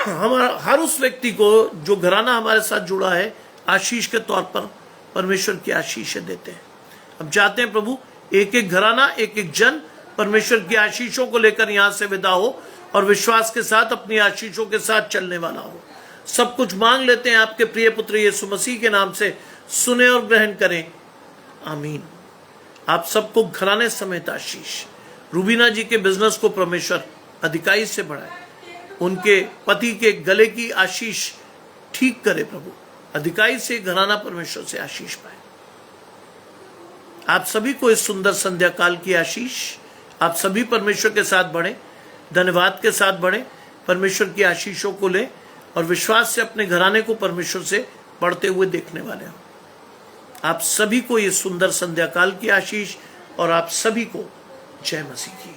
हमारा हर उस व्यक्ति को जो घराना हमारे साथ जुड़ा है, आशीष के तौर पर परमेश्वर की आशीष देते हैं। हम चाहते हैं प्रभु एक एक घराना, एक एक जन परमेश्वर की आशीषों को लेकर यहां से विदा हो और विश्वास के साथ अपनी आशीषों के साथ चलने वाला हो। सब कुछ मांग लेते हैं आपके प्रिय पुत्र यीशु मसीह के नाम से, सुने और ग्रहण करें, आमीन। आप सबको घराने समेत आशीष। रूबीना जी के बिजनेस को परमेश्वर अधिकाई से बढ़ाए, उनके पति के गले की आशीष ठीक करे प्रभु, अधिकाई से घराना परमेश्वर से आशीष पाए। आप सभी को इस सुंदर संध्या काल की आशीष, आप सभी परमेश्वर के साथ बढ़े, धन्यवाद के साथ बढ़े, परमेश्वर की आशीषों को ले और विश्वास से अपने घराने को परमेश्वर से बढ़ते हुए देखने वाले हो। आप सभी को ये सुंदर संध्या काल की आशीष और आप सभी को जय मसीह की।